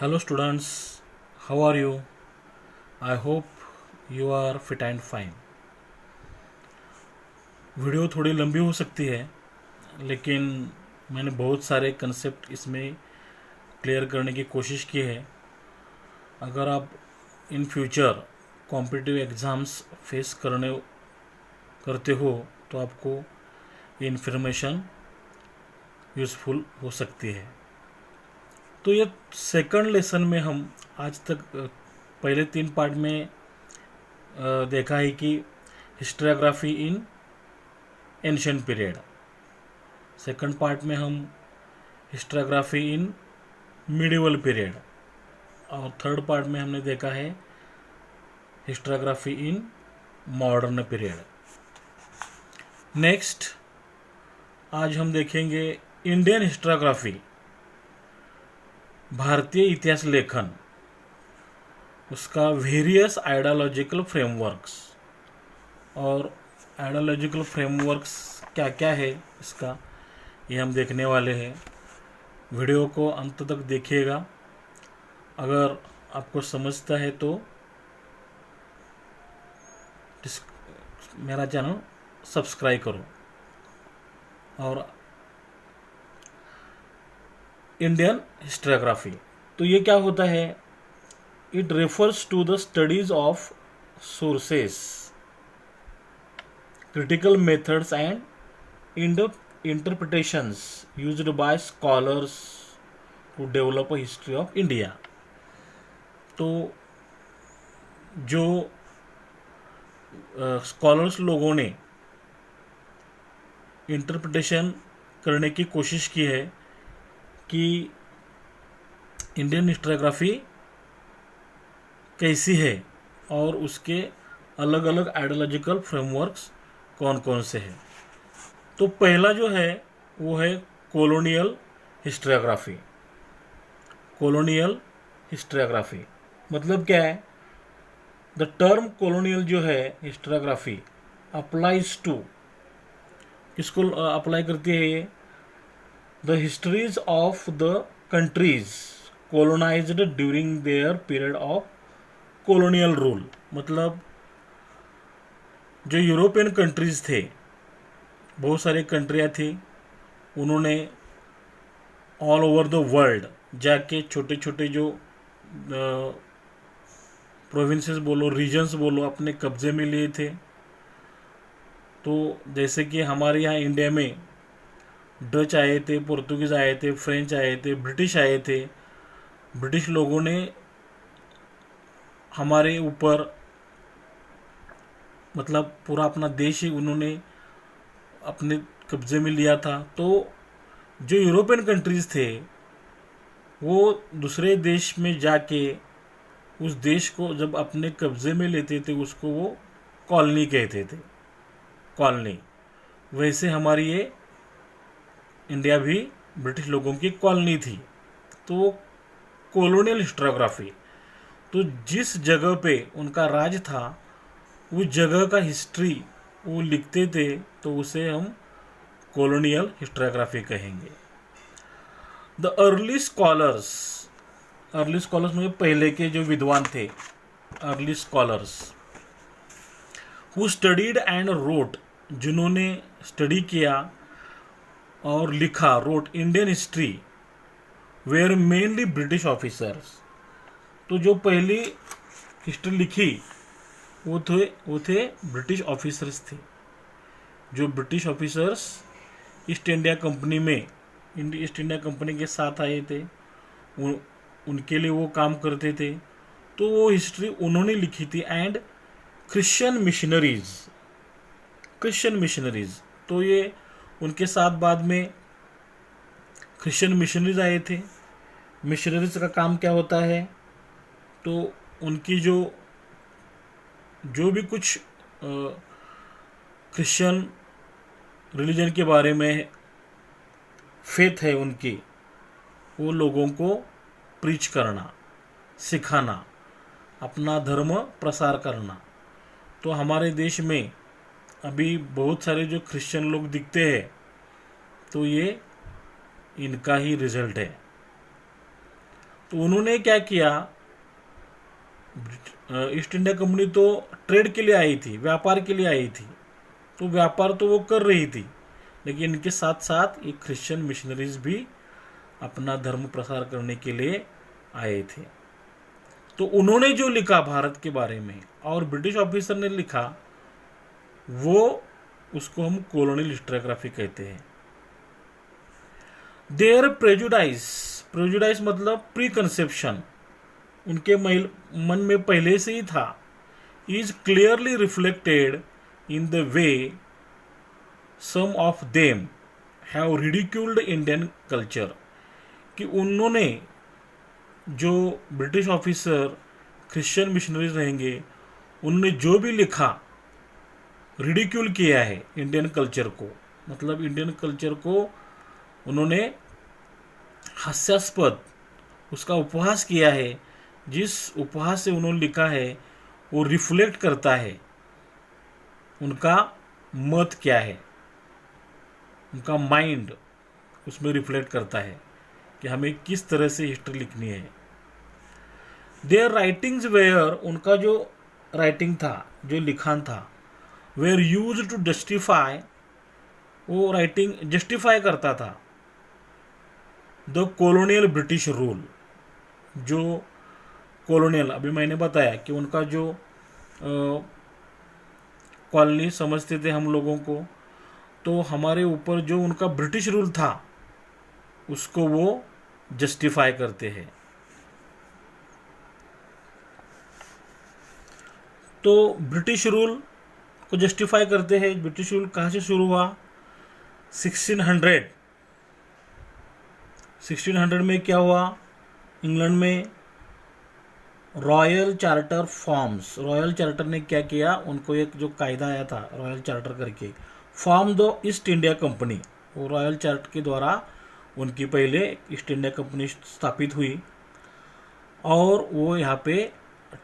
Hello students, how are you? I hope you are fit and fine. Video थोड़ी लंबी हो सकती है, लेकिन मैंने बहुत सारे कंसेप्ट इसमें क्लियर करने की कोशिश की है। अगर आप in future competitive exams face करते हो तो आपको ये इन्फॉर्मेशन यूज़फुल हो सकती है। तो ये सेकंड लेसन में हम आज तक पहले 3 पार्ट में देखा है कि historiography in ancient period. Second part में हम हिस्टोग्राफी इन मिडिवल पीरियड, और थर्ड पार्ट में हमने देखा है historiography in modern period. Next आज हम देखेंगे इंडियन हिस्टोग्राफी, भारतीय इतिहास लेखन, उसका वेरियस आइडियोलॉजिकल फ्रेमवर्क्स। और आइडियोलॉजिकल फ्रेमवर्क्स क्या क्या है इसका, ये हम देखने वाले हैं। वीडियो को अंत तक देखिएगा। अगर आपको समझता है तो मेरा चैनल सब्सक्राइब करो। और इंडियन हिस्टोग्राफी, तो ये क्या होता है? It refers to the studies of sources, critical methods and interpretations used by scholars to develop a history of India। तो जो स्कॉलर्स लोगों ने इंटरप्रिटेशन करने की कोशिश की है कि इंडियन हिस्टोग्राफी कैसी है और उसके अलग अलग आइडियोलॉजिकल फ्रेमवर्क्स कौन कौन से हैं। तो पहला जो है वो है कॉलोनियल हिस्टोग्राफी। कॉलोनियल हिस्टोग्राफी मतलब क्या है? द टर्म कॉलोनियल जो है हिस्टोग्राफी अप्लाइज टू, किसको अप्लाई करती है ये? The histories of the countries colonised during their period of colonial rule. मतलब जो यूरोपियन कंट्रीज थे, बहुत सारी कंट्रियाँ थी, उन्होंने ऑल ओवर द वर्ल्ड जाके छोटे छोटे जो प्रोविंसेस बोलो, रीजन्स बोलो, अपने कब्जे में लिए थे। तो जैसे कि हमारे यहाँ इंडिया में डच आए थे, पुर्तगीज़ आए थे, फ्रेंच आए थे, ब्रिटिश आए थे। ब्रिटिश लोगों ने हमारे ऊपर मतलब पूरा अपना देश ही उन्होंने अपने कब्जे में लिया था। तो जो यूरोपियन कंट्रीज़ थे वो दूसरे देश में जाके उस देश को जब अपने कब्जे में लेते थे उसको वो कॉलोनी कहते थे, कॉलोनी। वैसे हमारी ये इंडिया भी ब्रिटिश लोगों की कॉलोनी थी। तो कॉलोनियल हिस्टोग्राफी, तो जिस जगह पे उनका राज था उस जगह का हिस्ट्री वो लिखते थे, तो उसे हम कॉलोनियल हिस्टोग्राफी कहेंगे। The early scholars, early scholars में पहले के जो विद्वान थे, early scholars who studied and wrote, जिन्होंने स्टडी किया और लिखा, wrote Indian history, were mainly British officers. तो जो पहली हिस्ट्री लिखी वो थे ब्रिटिश ऑफिसर्स थे। जो British officers east India company में, ईस्ट इंडिया कंपनी के साथ आए थे, उनके लिए वो काम करते थे। तो वो हिस्ट्री उन्होंने लिखी थी। And Christian missionaries, Christian missionaries, तो ये उनके साथ बाद में क्रिश्चियन मिशनरीज आए थे। मिशनरीज का काम क्या होता है? तो उनकी जो भी कुछ क्रिश्चियन रिलीजन के बारे में फेथ है उनकी, वो लोगों को प्रीच करना, सिखाना, अपना धर्म प्रसार करना। तो हमारे देश में अभी बहुत सारे जो क्रिश्चियन लोग दिखते हैं, तो ये इनका ही रिजल्ट है। तो उन्होंने क्या किया, ईस्ट इंडिया कंपनी तो ट्रेड के लिए आई थी, व्यापार के लिए आई थी, तो व्यापार तो वो कर रही थी, लेकिन इनके साथ साथ ये क्रिश्चियन मिशनरीज भी अपना धर्म प्रसार करने के लिए आए थे। तो उन्होंने जो लिखा भारत के बारे में और ब्रिटिश ऑफिसर ने लिखा, वो उसको हम कॉलोनियल हिस्टोग्राफी कहते हैं। देयर प्रेजुडाइज, प्रेजुडाइज मतलब प्री कंसेप्शन, उनके मन में पहले से ही था, is clearly reflected in the way some of them have ridiculed Indian culture, कि उन्होंने, जो ब्रिटिश ऑफिसर क्रिश्चियन मिशनरीज रहेंगे, उन्होंने जो भी लिखा रिडिक्यूल किया है इंडियन कल्चर को, मतलब इंडियन कल्चर को उन्होंने हास्यास्पद, उसका उपहास किया है। जिस उपहास से उन्होंने लिखा है वो रिफ्लेक्ट करता है उनका मत क्या है, उनका माइंड उसमें रिफ्लेक्ट करता है कि हमें किस तरह से हिस्ट्री लिखनी है। देयर राइटिंग्स वेयर, उनका जो राइटिंग था, जो लिखान था, वेयर यूज टू जस्टिफाई, वो राइटिंग जस्टिफाई करता था द कॉलोनियल ब्रिटिश रूल। जो कॉलोनियल, अभी मैंने बताया कि उनका जो कॉलोनी समझते थे हम लोगों को, तो हमारे ऊपर जो उनका ब्रिटिश रूल था उसको वो जस्टिफाई करते हैं। तो ब्रिटिश रूल को जस्टिफाई करते हैं। ब्रिटिश रूल कहाँ से शुरू हुआ? 1600 में क्या हुआ? इंग्लैंड में royal charter forms, royal charter ने क्या किया, उनको एक जो कायदा आया था रॉयल चार्टर करके, form the east India company, वो रॉयल चार्टर के द्वारा उनकी पहले ईस्ट इंडिया कंपनी स्थापित हुई और वो यहाँ पे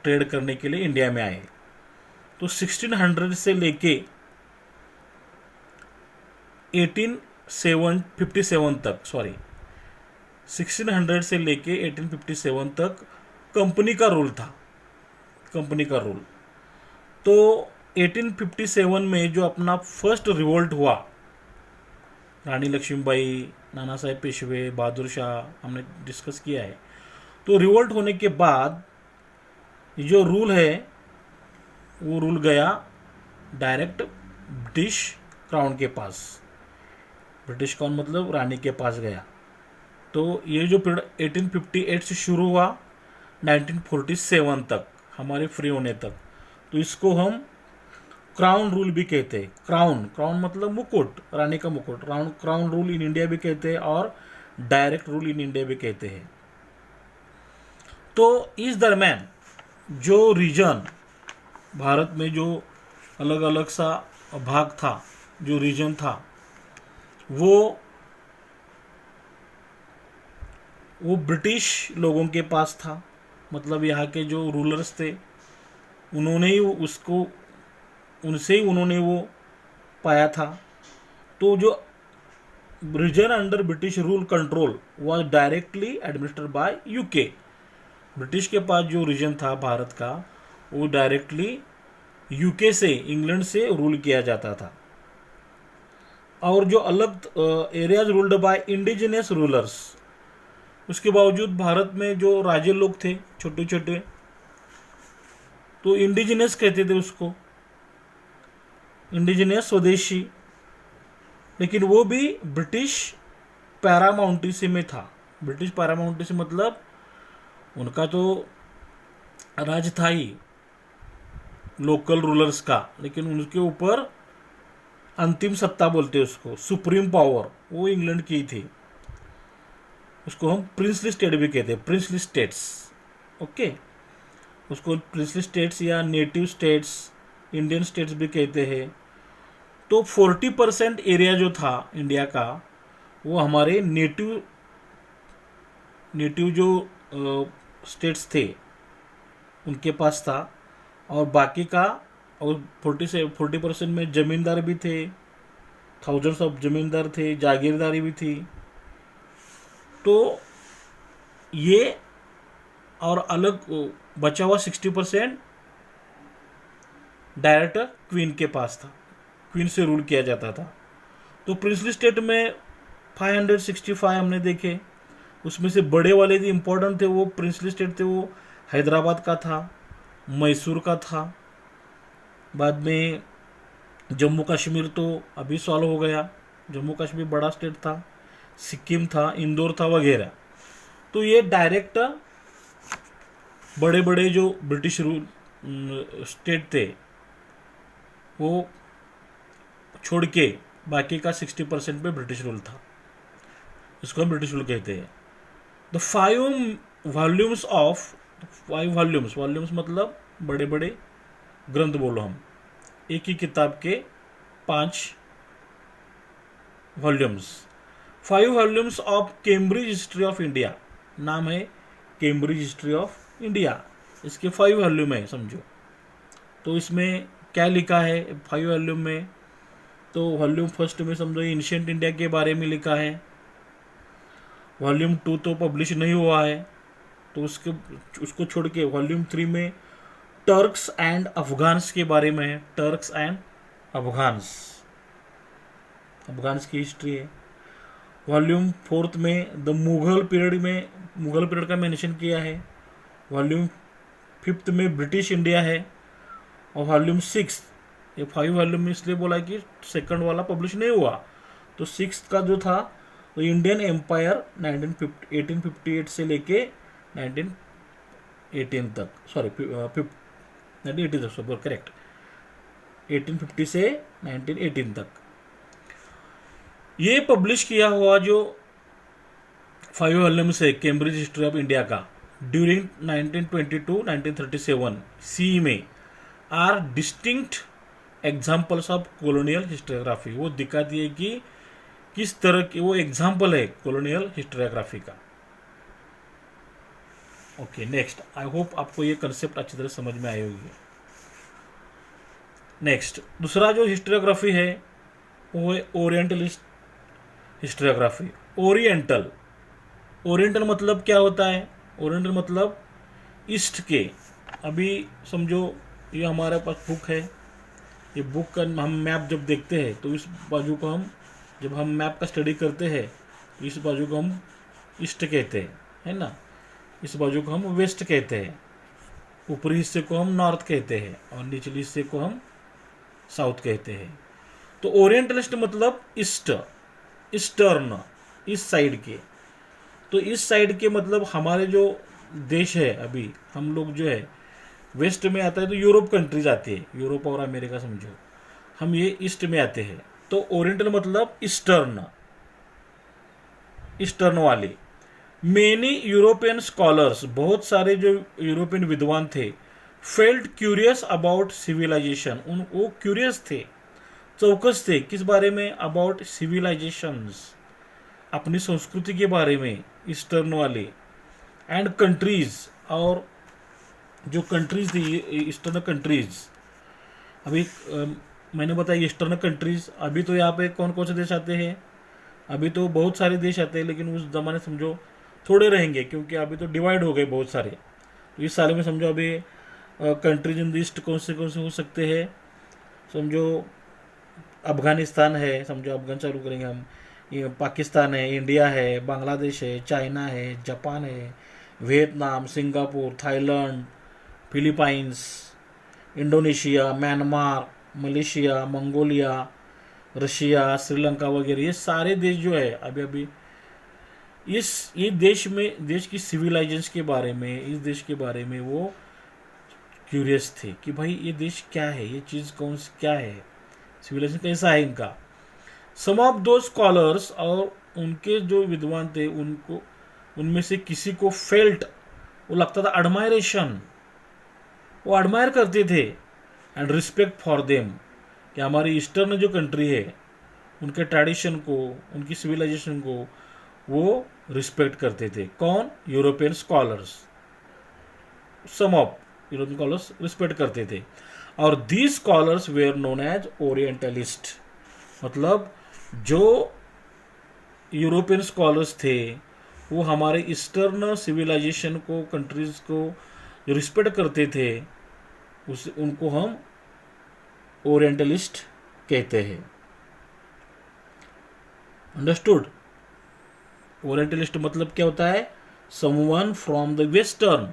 ट्रेड करने के लिए इंडिया में आए। तो 1600 से लेके 1857 तक, 1600 से लेके 1857 तक कंपनी का रूल था, कंपनी का रूल। तो 1857 में जो अपना फर्स्ट रिवोल्ट हुआ, रानी लक्ष्मीबाई, नाना साहेब पेशवे, बहादुर शाह, हमने डिस्कस किया है। तो रिवोल्ट होने के बाद जो रूल है वो रूल गया डायरेक्ट ब्रिटिश क्राउन के पास। ब्रिटिश क्राउन मतलब रानी के पास गया। तो ये जो पीरियड 1858 से शुरू हुआ 1947 तक, हमारे फ्री होने तक, तो इसको हम क्राउन रूल भी कहते हैं। क्राउन मतलब मुकुट, रानी का मुकुट, क्राउन रूल इन इंडिया भी कहते हैं और डायरेक्ट रूल इन इंडिया भी कहते हैं। तो इस दरम्यान जो रीजन, भारत में जो अलग अलग सा भाग था, जो रीजन था, वो ब्रिटिश लोगों के पास था। मतलब यहाँ के जो रूलर्स थे उन्होंने ही उसको, उनसे ही उन्होंने वो पाया था। तो जो region under British rule control was directly administered by UK. British के पास जो रीजन था भारत का, वो डायरेक्टली यूके से, इंग्लैंड से रूल किया जाता था। और जो अलग areas ruled by indigenous rulers, उसके बावजूद भारत में जो राजे लोग थे छोटे छोटे, तो इंडिजिनियस कहते थे उसको, इंडिजिनियस, स्वदेशी, लेकिन वो भी ब्रिटिश पैरामाउंटेसी में था। ब्रिटिश पैरामाउंटेसी मतलब उनका तो राज था ही लोकल रूलर्स का, लेकिन उनके ऊपर अंतिम सत्ता बोलते हैं उसको, सुप्रीम पावर, वो इंग्लैंड की थी। उसको हम प्रिंसली स्टेट भी कहते हैं, प्रिंसली स्टेट्स। ओके, उसको प्रिंसली स्टेट्स या नेटिव स्टेट्स, इंडियन स्टेट्स भी कहते हैं। तो 40% एरिया जो था इंडिया का, वो हमारे नेटिव जो स्टेट्स थे उनके पास था, और बाकी का, और 40% में जमींदार भी थे, थाउजेंड्स ऑफ जमींदार थे, जागीरदारी भी थी। तो ये और अलग बचा हुआ 60% डायरेक्ट क्वीन के पास था, क्वीन से रूल किया जाता था। तो प्रिंसली स्टेट में 565 हमने देखे, उसमें से बड़े वाले जो इम्पोर्टेंट थे वो प्रिंसली स्टेट थे, वो हैदराबाद का था, मैसूर का था, बाद में जम्मू कश्मीर तो अभी सॉल्व हो गया, जम्मू कश्मीर बड़ा स्टेट था, सिक्किम था, इंदौर था वगैरह। तो ये डायरेक्ट बड़े बड़े जो ब्रिटिश रूल स्टेट थे वो छोड़ के बाकी का 60% पे ब्रिटिश रूल था, इसको हम ब्रिटिश रूल कहते हैं। द 5 वॉल्यूम्स मतलब बड़े बड़े ग्रंथ बोलो हम, एक ही किताब के 5 volumes. 5 volumes of Cambridge history of India, नाम है कैम्ब्रिज हिस्ट्री ऑफ इंडिया, इसके 5 वॉल्यूम है समझो। तो इसमें क्या लिखा है 5 वॉल्यूम में? तो वॉल्यूम फर्स्ट में समझो एंशिएंट इंडिया के बारे में लिखा है, वॉल्यूम 2 तो पब्लिश नहीं हुआ है, तो उसको छोड़ के वॉल्यूम 3 में टर्क्स एंड अफगान्स के बारे में है, टर्क्स एंड अफगान्स की हिस्ट्री है। वॉल्यूम 4 में द मुगल पीरियड का मेंशन किया है। वॉल्यूम 5 में ब्रिटिश इंडिया है। और वॉल्यूम 6, ये 5 वॉल्यूम में इसलिए बोला कि सेकंड वाला पब्लिश नहीं हुआ, तो 6 का जो था वो इंडियन एम्पायर 1858 से लेके 1918 तक, सॉरी 1918 तक, करेक्ट, 1850 से 1918 तक ये पब्लिश किया हुआ जो 5 वॉल्यूम्स है कैम्ब्रिज हिस्ट्री ऑफ इंडिया का ड्यूरिंग 1922-1937 सी में are distinct examples of colonial histography. वो दिखा दिए कि किस तरह की वो एग्जाम्पल है कॉलोनियल हिस्टोग्राफी का। ओके, नेक्स्ट, आई होप आपको ये कंसेप्ट अच्छी तरह समझ में आई होगी। नेक्स्ट, दूसरा जो हिस्टोग्राफी है वो है ओरिएंटलिस्ट हिस्टोग्राफी। ओरिएंटल मतलब क्या होता है? ओरिएंटल मतलब ईस्ट के। अभी समझो ये हमारे पास बुक है, ये बुक का हम मैप जब देखते हैं तो इस बाजू को जब हम मैप का स्टडी करते हैं तो इस बाजू को हम ईस्ट कहते हैं, है ना, इस बाजू को हम वेस्ट कहते हैं, ऊपरी हिस्से को हम नॉर्थ कहते हैं और निचले हिस्से को हम साउथ कहते हैं। तो ओरिएंटलिस्ट मतलब ईस्टर्न, इस साइड के। तो इस साइड के मतलब हमारे जो देश है, अभी हम लोग जो है वेस्ट में आता है तो यूरोप कंट्रीज आती है, यूरोप और अमेरिका समझो, हम ये ईस्ट में आते हैं। तो ओरिएंटल मतलब ईस्टर्न वाले। मेनी यूरोपियन स्कॉलर्स, बहुत सारे जो यूरोपियन विद्वान थे, फेल्ट क्यूरियस अबाउट सिविलाइजेशन, वो क्यूरियस थे, चौकस थे, किस बारे में? अबाउट सिविलाइजेशंस, अपनी संस्कृति के बारे में, ईस्टर्न वाले, एंड कंट्रीज, और जो कंट्रीज थी ईस्टर्न कंट्रीज। अभी मैंने बताया ईस्टर्न कंट्रीज, अभी तो यहाँ पे कौन कौन से देश आते हैं? अभी तो बहुत सारे देश आते हैं, लेकिन उस जमाने समझो थोड़े रहेंगे, क्योंकि अभी तो डिवाइड हो गए बहुत सारे। तो इस साल में समझो अभी कंट्रीज इन द ईस्ट कौन से हो सकते हैं? समझो अफगानिस्तान है, समझो अफगान चालू करेंगे हम, ये पाकिस्तान है, इंडिया है, बांग्लादेश है, चाइना है, जापान है, Vietnam, Singapore, Thailand, Philippines, Indonesia, Myanmar, Malaysia, Mongolia, Russia, Sri Lanka वगैरह, ये सारे देश जो है अभी ये देश की सिविलाइजेशन के बारे में, इस देश के बारे में वो क्यूरियस थे कि भाई ये देश क्या है, ये चीज़ कौन सी क्या है, सिविलाइजेशन कैसा है इनका। सम ऑफ दो स्कॉलर्स, और उनके जो विद्वान थे उनको उनमें से किसी को फेल्ट, वो लगता था एडमायरेशन, वो एडमायर करते थे, एंड रिस्पेक्ट फॉर देम, कि हमारी ईस्टर्न जो कंट्री है उनके ट्रेडिशन को, उनकी सिविलाइजेशन को वो रिस्पेक्ट करते थे। कौन? European scholars, some of European scholars respect करते थे। और these scholars were known as orientalist, मतलब जो यूरोपियन स्कॉलर्स थे वो हमारे ईस्टर्न सिविलाइजेशन को, कंट्रीज को जो रिस्पेक्ट करते थे, उस उनको हम ओरिएंटलिस्ट कहते हैं। अंडरस्टूड? ओरिएंटलिस्ट मतलब क्या होता है? Someone from the western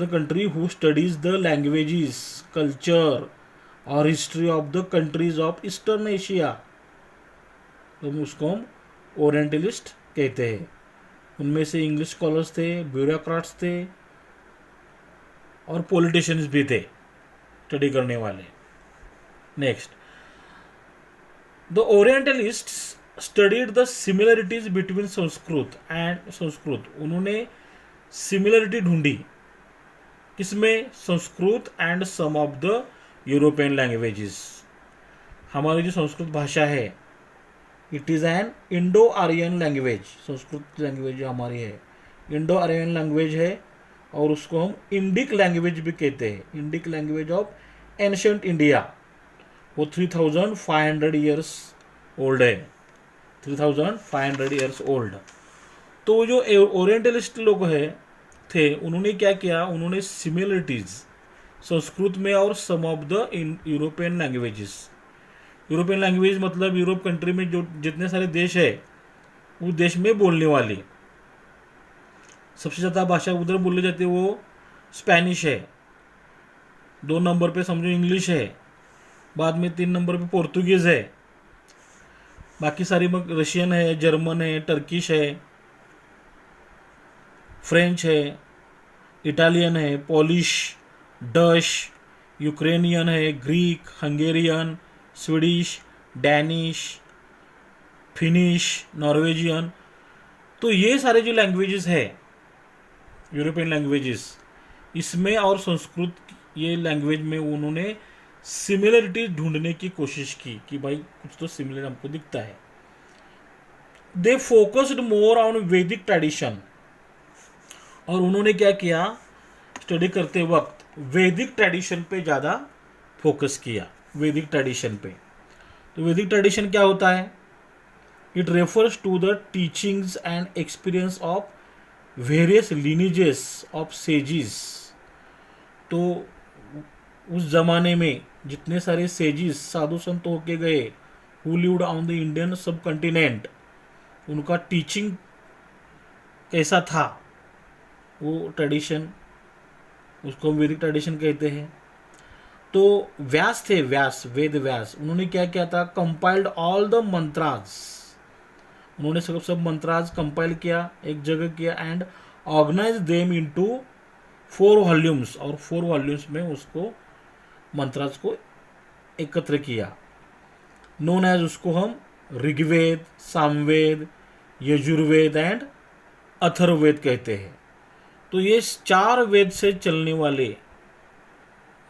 country who studies the languages, culture और history of the countries of eastern Asia, तो उसको हम ओरिएंटलिस्ट कहते हैं। उनमें से इंग्लिश स्कॉलर्स थे, ब्यूरोक्रेट्स थे और पॉलिटिशियंस भी थे स्टडी करने वाले। Next, the orientalists studied the similarities between Sanskrit. उन्होंने सिमिलरिटी ढूंढी किसमें? Sanskrit and some of the European languages. हमारी जो संस्कृत भाषा है, it is an Indo Aryan language. Sanskrit language जो हमारी है इंडो आर्यन लैंग्वेज है, और उसको हम इंडिक लैंग्वेज भी कहते हैं। Indic language of ancient India, वो 3500 ईयर्स ओल्ड है। 3500 ईयर्स ओल्ड। तो जो ओरिएंटलिस्ट लोग थे, उन्होंने क्या किया? उन्होंने सिमिलरिटीज संस्कृत में और some of the European languages. European language मतलब यूरोप कंट्री में जो जितने सारे देश है, उस देश में बोलने वाली सबसे ज़्यादा भाषा उधर बोली जाती है वो स्पेनिश है। 2 नंबर पे समझो इंग्लिश है, बाद में 3 नंबर पे पोर्तुगीज़ है, बाकी सारी रशियन है, जर्मन है, टर्किश है, फ्रेंच है, इटालियन है, पॉलिश, डच, यूक्रेनियन है, Greek, Hungarian, Swedish, Danish, finish, Norwegian. तो ये सारे जो लैंग्वेजेस है यूरोपियन लैंग्वेजेस, इसमें और संस्कृत ये लैंग्वेज में उन्होंने सिमिलरिटी ढूंढने की कोशिश की कि भाई कुछ तो सिमिलर हमको दिखता है। दे फोकस्ड मोर ऑन वैदिक ट्रेडिशन, और उन्होंने क्या किया? स्टडी करते वक्त वैदिक ट्रेडिशन पे ज़्यादा फोकस किया। वैदिक ट्रेडिशन पे, तो वैदिक ट्रेडिशन क्या होता है? It refers to the teachings and experience of various lineages of sages. तो उस जमाने में जितने सारे सेजिस, साधु संत होके गए, who lived on the Indian सब कंटिनेंट, उनका टीचिंग कैसा था, वो ट्रेडिशन, उसको हम वैदिक ट्रेडिशन कहते हैं। तो व्यास थे, वेद व्यास, उन्होंने क्या किया था? Compiled all the mantras. उन्होंने सब मंत्रास कंपाइल किया, एक जगह किया, and organise them into 4 volumes, और 4 वॉल्यूम्स में उसको मंत्रास को एकत्र किया। नोन एज, उसको हम ऋग्वेद, सामवेद, यजुर्वेद एंड अथर्ववेद कहते हैं। तो ये 4 वेद से चलने वाले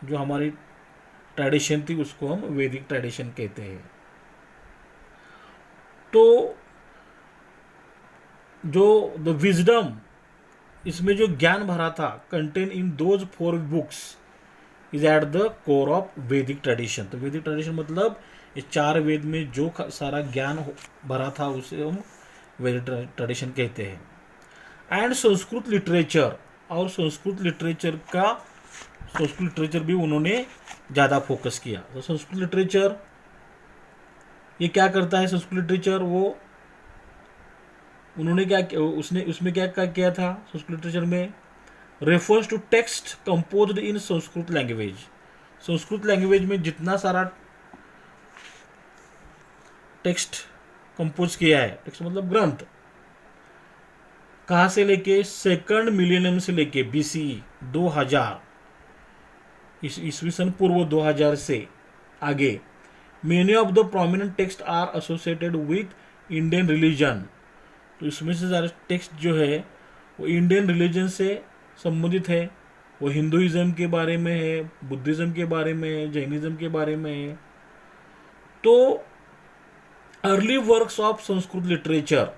जो हमारी ट्रेडिशन थी, उसको हम वैदिक ट्रेडिशन कहते हैं। तो जो द विजडम, इसमें जो ज्ञान भरा था, contain in those 4 books, is at the core of वैदिक ट्रेडिशन। तो वैदिक ट्रेडिशन मतलब ये 4 वेद में जो सारा ज्ञान भरा था, उसे हम वैदिक ट्रेडिशन कहते हैं। एंड संस्कृत लिटरेचर, और संस्कृत लिटरेचर भी उन्होंने ज़्यादा फोकस किया। तो संस्कृत लिटरेचर ये क्या करता है? संस्कृत लिटरेचर वो उन्होंने क्या, उसमें क्या किया था? संस्कृत लिटरेचर में refers to text composed in Sanskrit language. Sanskrit language में जितना सारा टेक्स्ट कंपोज किया है, टेक्स्ट मतलब ग्रंथ, कहाँ से लेके? 2nd मिलेनियम से लेके BCE 2000, ईस्वी सन पूर्व 2000 से आगे। Many of the prominent text are associated with Indian religion. तो इसमें से सारे टेक्स्ट जो है वो इंडियन रिलीजन से संबंधित है। वो हिंदुइज्म के बारे में है, बुद्धिज्म के बारे में है, जैनिज्म के बारे में है। तो early works of Sanskrit literature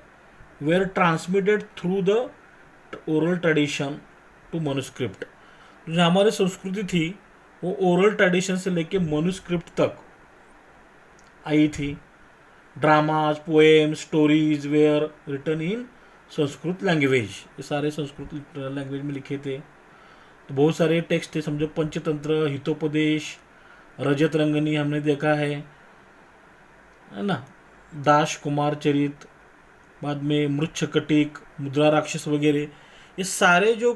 were transmitted through the oral tradition to manuscript. जो हमारी संस्कृति थी वो ओरल ट्रेडिशन से लेके मनुस्क्रिप्ट तक आई थी। Dramas, poem, stories were written in Sanskrit language, ये सारे संस्कृत लैंग्वेज में लिखे थे। तो बहुत सारे टेक्स्ट थे, समझो पंचतंत्र, हितोपदेश, रजत रंगनी हमने देखा है ना, दास कुमार चरित, बाद में मृच्छकटिक, मुद्रा राक्षस वगैरह, ये सारे जो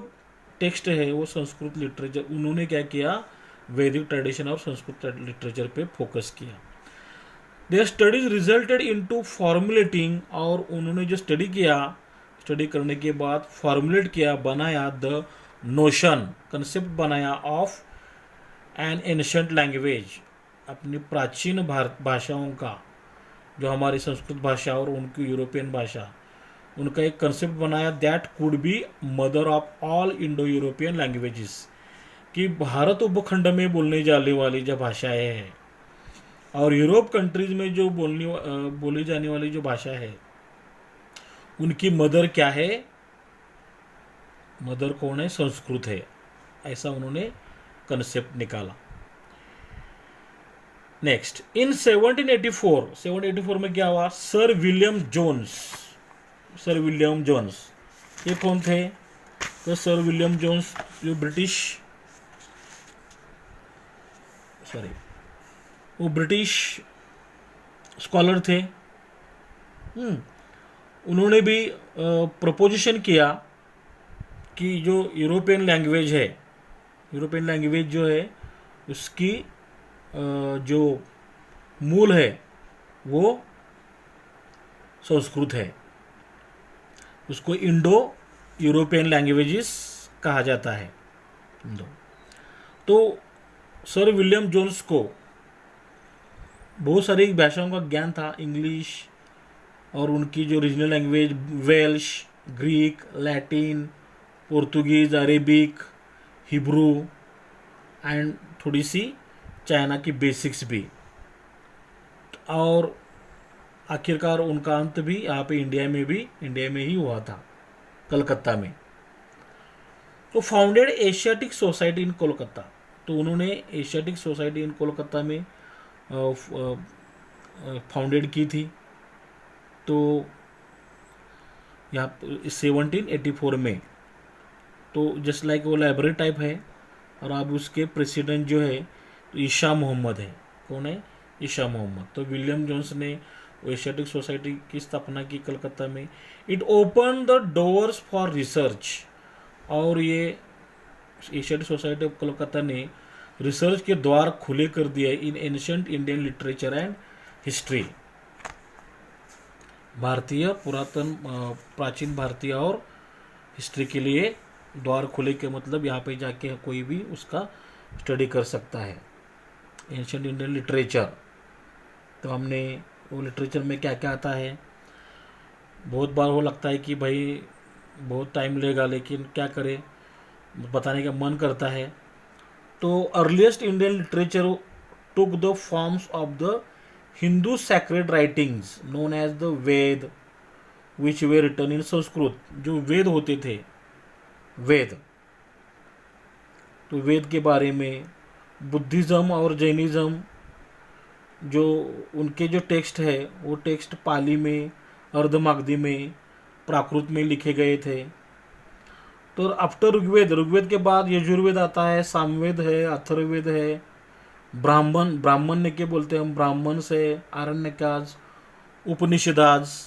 टेक्स्ट है वो संस्कृत लिटरेचर, उन्होंने क्या किया, वैदिक ट्रेडिशन और संस्कृत लिटरेचर पे फोकस किया। Their studies resulted into formulating, और उन्होंने जो स्टडी किया, स्टडी करने के बाद फॉर्मुलेट किया, बनाया द नोशन, कंसेप्ट बनाया ऑफ एन एंशिएंट लैंग्वेज, अपनी प्राचीन भाषाओं का, जो हमारी संस्कृत भाषा और उनकी यूरोपियन भाषा, उनका एक कंसेप्ट बनाया, that could be mother of all Indo European languages, कि भारत उपखंड में बोलने जाने वाली जो भाषाएं हैं और यूरोप कंट्रीज में जो बोली जाने वाली जो भाषा है, उनकी मदर क्या है, मदर कौन है, संस्कृत है, ऐसा उन्होंने कंसेप्ट निकाला। नेक्स्ट, इन 1784 में क्या हुआ, सर विलियम जोन्स, ये कौन थे, तो सर विलियम जोन्स जो ब्रिटिश स्कॉलर थे। उन्होंने भी प्रपोजिशन किया कि जो यूरोपियन लैंग्वेज जो है उसकी जो मूल है वो संस्कृत है, उसको इंडो यूरोपियन लैंग्वेजेस कहा जाता है। तो सर विलियम जोन्स को बहुत सारी भाषाओं का ज्ञान था, इंग्लिश और उनकी जो regional language, Welsh, Greek, Latin, Portuguese, Arabic, Hebrew and थोड़ी सी चाइना की बेसिक्स भी, और आखिरकार उनका अंत भी यहाँ पे इंडिया में ही हुआ था, कलकत्ता में। तो founded Asiatic society in Kolkata, तो उन्होंने एशियाटिक सोसाइटी इन कोलकाता में फाउंडेड की थी। तो यहाँ 1784 में, तो जस्ट लाइक वो लाइब्रेरी टाइप है, और अब उसके प्रेसिडेंट जो है तो ईशा मोहम्मद है। कौन है, ईशा मोहम्मद। तो विलियम जोन्स ने एशियाटिक सोसाइटी की स्थापना की कलकत्ता में। It open the doors for research, और ये एशियाटिक सोसाइटी ऑफ कलकत्ता ने रिसर्च के द्वार खुले कर दिए इन ancient Indian literature and history, भारतीय पुरातन प्राचीन भारतीय और हिस्ट्री के लिए द्वार खुले के मतलब यहाँ पे जाके कोई भी उसका स्टडी कर सकता है, एंशिएंट इंडियन लिटरेचर। तो हमने वो लिटरेचर में क्या क्या आता है, बहुत बार वो लगता है कि भाई बहुत टाइम लेगा, लेकिन क्या करें, बताने का मन करता है। तो earliest Indian literature took the forms of the Hindu sacred writings known as the Veda, which were written in Sanskrit. जो वेद होते थे, वेद, तो वेद के बारे में, बुद्धिज़्म और जैनिज़्म, जो उनके जो टेक्स्ट है वो टेक्स्ट पाली में, अर्धमागधी में, प्राकृत में लिखे गए थे। तो आफ्टर ऋग्वेद के बाद यजुर्वेद आता है, सामवेद है, अथर्ववेद है, ब्राह्मण के बोलते हैं हम, ब्राह्मण से आरण्यकाज, उपनिषदाज,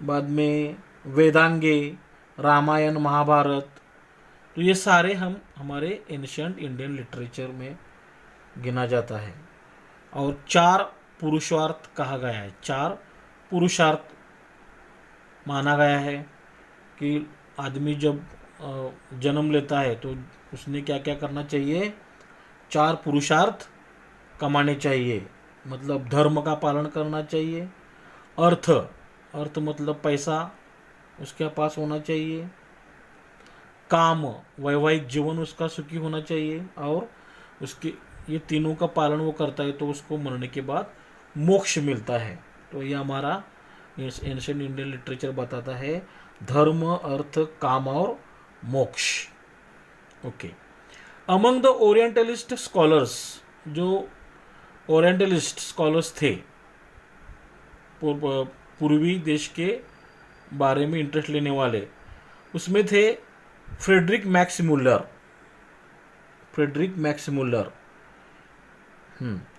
बाद में वेदांगे, रामायण, महाभारत। तो ये सारे हमारे एंशिएंट इंडियन लिटरेचर में गिना जाता है। और 4 पुरुषार्थ कहा गया है, 4 पुरुषार्थ माना गया है कि आदमी जब जन्म लेता है तो उसने क्या क्या करना चाहिए, 4 पुरुषार्थ कमाने चाहिए। मतलब धर्म का पालन करना चाहिए, अर्थ मतलब पैसा उसके पास होना चाहिए, काम, वैवाहिक जीवन उसका सुखी होना चाहिए, और उसके ये तीनों का पालन वो करता है तो उसको मरने के बाद मोक्ष मिलता है। तो ये हमारा एंशिएंट इंडियन लिटरेचर बताता है धर्म, अर्थ, काम और मोक्ष। Okay, among the orientalist scholars, जो ओरिएंटलिस्ट स्कॉलर्स थे, पूर्वी देश के बारे में इंटरेस्ट लेने वाले। उसमें थे Friedrich Max Muller. Friedrich Max Muller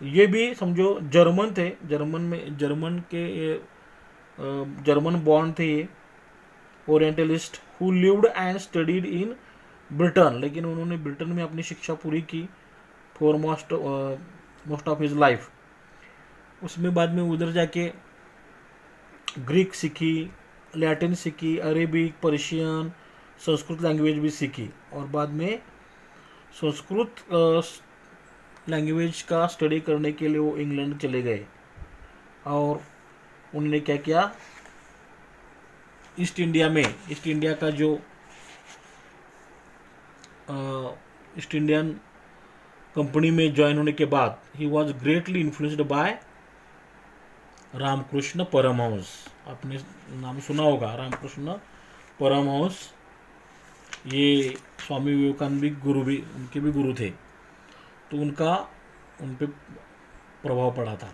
ये भी समझो जर्मन थे, जर्मन बॉर्न थे ये orientalist, who lived and studied in Britain, लेकिन उन्होंने ब्रिटेन में अपनी शिक्षा पूरी की for most of his life. उसमें बाद में उधर जाके ग्रीक सीखी, लैटिन सीखी, अरेबिक, पर्शियन, संस्कृत लैंग्वेज भी सीखी, और बाद में संस्कृत लैंग्वेज का स्टडी करने के लिए वो इंग्लैंड चले गए। और उन्होंने क्या किया, ईस्ट इंडिया का जो ईस्ट इंडियन कंपनी में ज्वाइन होने के बाद ही was greatly influenced by Ramakrishna Paramhansa. आपने नाम सुना होगा, रामकृष्ण परमहंस। ये स्वामी विवेकानंद भी उनके भी गुरु थे, तो उन पे प्रभाव पड़ा था।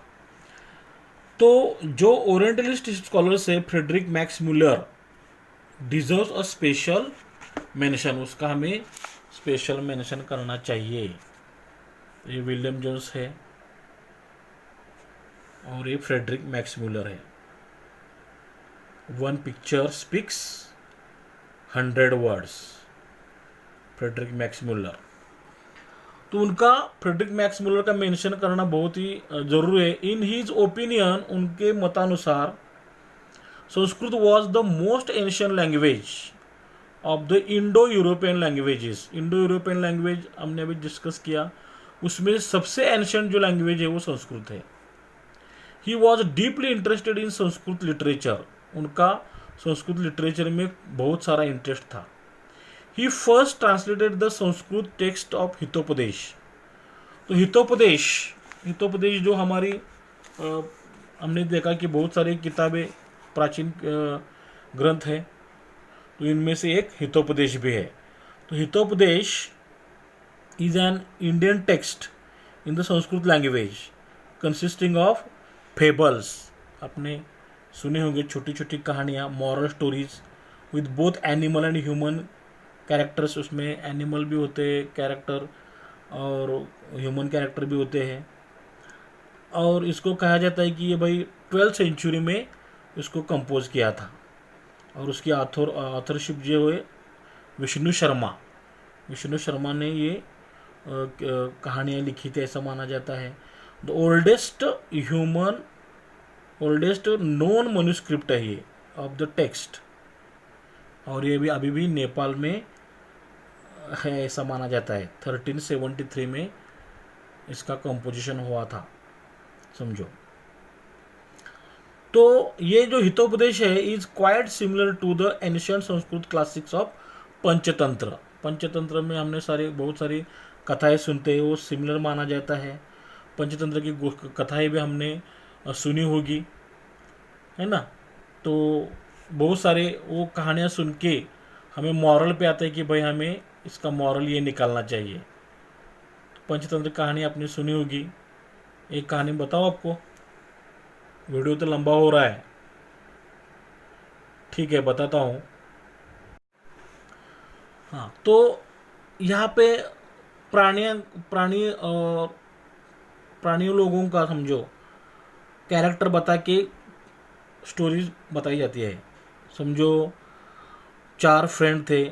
तो जो ओरिएंटलिस्ट स्कॉलर्स है Friedrich Max Muller deserves a special mention, उसका हमें स्पेशल मेंशन करना चाहिए। ये विलियम जोन्स है और ये फ्रेडरिक मैक्स मुलर है। One picture speaks 100 words, Friedrich Max Muller. तो उनका फ्रेडरिक मैक्स मुलर का मेंशन करना बहुत ही जरूरी है। इन हिज ओपिनियन, उनके मतानुसार Sanskrit was the most ancient language of the Indo European languages. Indo European language हमने अभी डिस्कस किया, उसमें सबसे एंशियंट जो लैंग्वेज है वो संस्कृत है। He was deeply interested in Sanskrit literature, उनका संस्कृत लिटरेचर में बहुत सारा इंटरेस्ट था। He first translated the Sanskrit text of Hitopadesha. तो हितोपदेश जो हमारी हमने देखा कि बहुत सारी किताबें प्राचीन ग्रंथ हैं, तो इनमें से एक हितोपदेश भी है। तो Hitopadesha is an Indian text in the Sanskrit language consisting of fables. आपने सुने होंगे छोटी छोटी कहानियाँ, moral stories with both animal and human characters. उसमें एनिमल भी होते हैं कैरेक्टर और ह्यूमन कैरेक्टर भी होते हैं। और इसको कहा जाता है कि ये भाई 12th सेंचुरी में इसको कंपोज किया था, और उसकी ऑथरशिप जो है विष्णु शर्मा ने ये कहानियाँ लिखी थी, ऐसा माना जाता है। द ओल्डेस्ट नोन मैन्युस्क्रिप्ट है ये ऑफ द टेक्स्ट, और ये भी अभी भी नेपाल में है ऐसा माना जाता है। 1373 में इसका कंपोजिशन हुआ था, समझो। तो ये जो हितोपदेश है is quite similar to the ancient Sanskrit classics of Panchatantra. Panchatantra में हमने बहुत सारी कथाएं सुनते हैं, वो सिमिलर माना जाता है। पंचतंत्र की कथाएं भी हमने सुनी होगी, है ना। तो बहुत सारे वो कहानियाँ सुन के हमें मॉरल पे आता है कि भाई हमें इसका मॉरल ये निकालना चाहिए। पंचतंत्र कहानी आपने सुनी होगी। एक कहानी बताओ आपको, वीडियो तो लंबा हो रहा है, ठीक है बताता हूँ। हाँ, तो यहाँ पे प्राणियों लोगों का समझो कैरेक्टर बता के स्टोरीज बताई जाती है। समझो 4 फ्रेंड थे,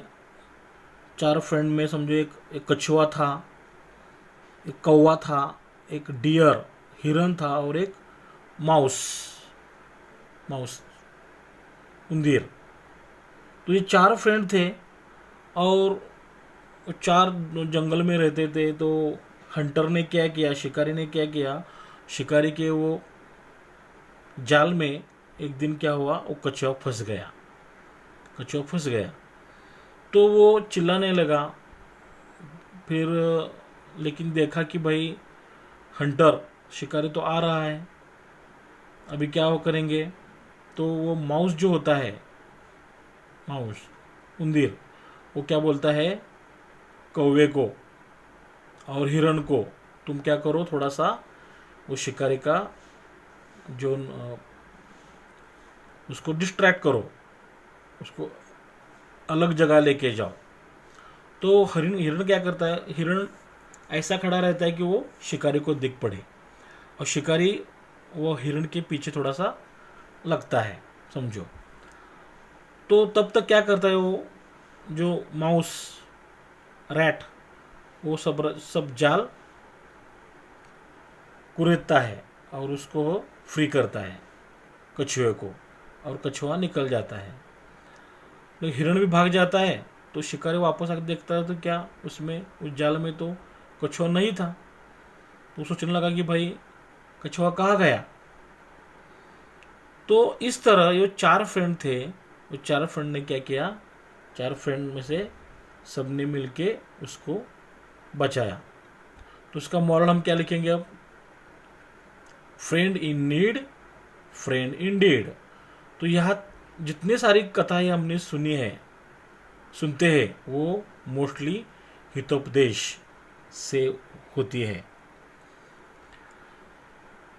4 फ्रेंड में समझो एक कछुआ था, एक कौवा था, एक डियर हिरन था, और एक माउस उंदीर। तो ये 4 फ्रेंड थे और 4 जंगल में रहते थे। तो हंटर ने क्या किया, शिकारी ने क्या किया, शिकारी के वो जाल में एक दिन क्या हुआ, वो कछुआ फंस गया। तो वो चिल्लाने लगा, फिर लेकिन देखा कि भाई हंटर शिकारी तो आ रहा है, अभी क्या वो करेंगे। तो वो माउस जो होता है, उंदीर, वो क्या बोलता है कौवे को और हिरन को, तुम क्या करो, थोड़ा सा वो शिकारी का जो उसको डिस्ट्रैक्ट करो, उसको अलग जगह लेके जाओ। तो हिरण क्या करता है, हिरण ऐसा खड़ा रहता है कि वो शिकारी को दिख पड़े, और शिकारी वो हिरण के पीछे थोड़ा सा लगता है, समझो। तो तब तक क्या करता है वो जो माउस, रैट, वो सब जाल कुरेदता है और उसको फ्री करता है कछुए को, और कछुआ निकल जाता है। तो हिरण भी भाग जाता है। तो शिकारी वापस आकर देखता है तो क्या उसमें, उस जाल में तो कछुआ नहीं था। तो सोचने लगा कि भाई कछुआ कहाँ गया। तो इस तरह ये 4 फ्रेंड थे, वो 4 फ्रेंड ने क्या किया, 4 फ्रेंड में से सबने मिलके उसको बचाया। तो उसका मॉरल हम क्या लिखेंगे अब, friend in need, friend in deed. तो यहाँ जितनी सारी कथाएं हमने सुनते हैं वो मोस्टली हितोपदेश से होती है।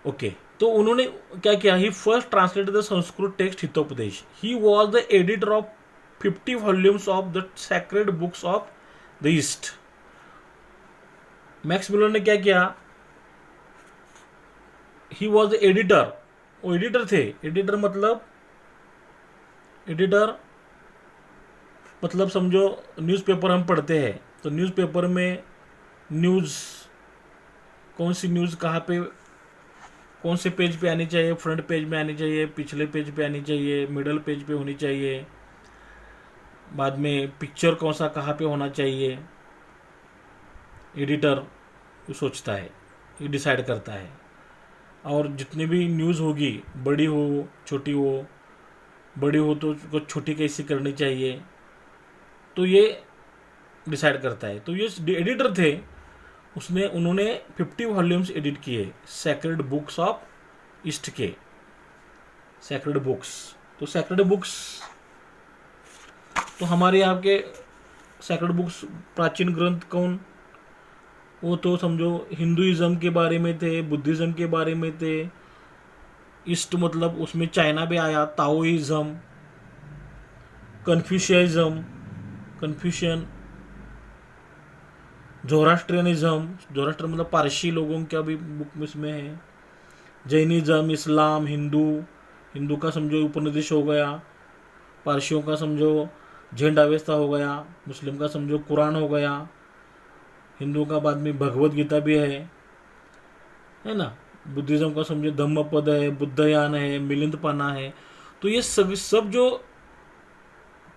ओके, तो उन्होंने क्या किया, he first translated the Sanskrit text Hitopadesha. He was the editor of 50 volumes of the sacred books of the East. Max Muller ने क्या किया, ही वॉज द एडिटर, वो एडिटर थे। एडिटर मतलब समझो न्यूज़पेपर हम पढ़ते हैं, तो न्यूज़पेपर में न्यूज़, कौन सी न्यूज़ कहाँ पे, कौन से पेज पे आनी चाहिए, फ्रंट पेज में आनी चाहिए, पिछले पेज पे आनी चाहिए, मिडल पेज पे होनी चाहिए, बाद में पिक्चर कौन सा कहाँ पे होना चाहिए, एडिटर सोचता है, ये डिसाइड करता है। और जितनी भी न्यूज़ होगी, बड़ी हो छोटी हो, बड़ी हो तो उसको छोटी कैसी करनी चाहिए, तो ये डिसाइड करता है। तो ये एडिटर थे, उन्होंने 50 वॉल्यूम्स एडिट किए सैक्रेड बुक्स ऑफ ईस्ट के, सैक्रेड बुक्स। तो सैक्रेड बुक्स तो हमारे यहाँ के सैक्रेड बुक्स, प्राचीन ग्रंथ कौन, वो तो समझो हिंदुइज्म के बारे में थे, बुद्धिज्म के बारे में थे। ईस्ट मतलब उसमें चाइना भी आया, ताओइज्म, कन्फ्यूशियन, जोराष्ट्रियनिज्म मतलब पारसी लोगों का भी बुक में इसमें है, जैनिज्म, इस्लाम, हिंदू का समझो उपनिवेश हो गया, पारसियों का समझो झंडावेस्ता हो गया, मुस्लिम का समझो कुरान हो गया, हिंदू का बाद में भगवत गीता भी है ना, बुद्धिज्म का समझो धम्मपद है, बुद्धयान है, मिलिंदपाना है। तो ये सब जो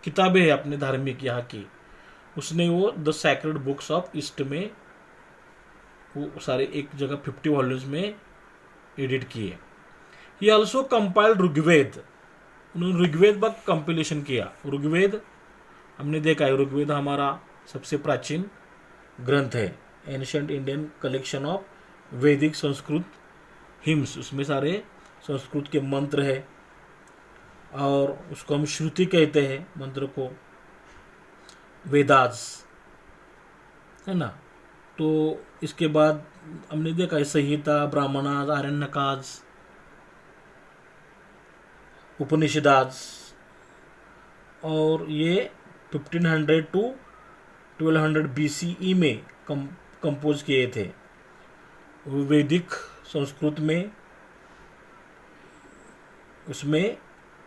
किताबें हैं अपने धार्मिक यहाँ की, उसने वो the sacred books of east में वो सारे एक जगह 50 वॉल्यूम्स में एडिट किए। ही ऑल्सो कंपाइल्ड ऋग्वेद, उन्होंने ऋग्वेद का कंपिलेशन किया। ऋग्वेद हमने देखा है, ऋग्वेद हमारा सबसे प्राचीन ग्रंथ है, एंशिएंट इंडियन कलेक्शन ऑफ वैदिक संस्कृत हिम्स, उसमें सारे संस्कृत के मंत्र है, और उसको हम श्रुति कहते हैं मंत्र को, वेदास, है ना। तो इसके बाद हमने देखा है संहिता, ब्राह्मणास, आरण्यकास, उपनिषदास, और ये 1500 टू 1200 BCE में कंपोज किए थे वैदिक संस्कृत में। उसमें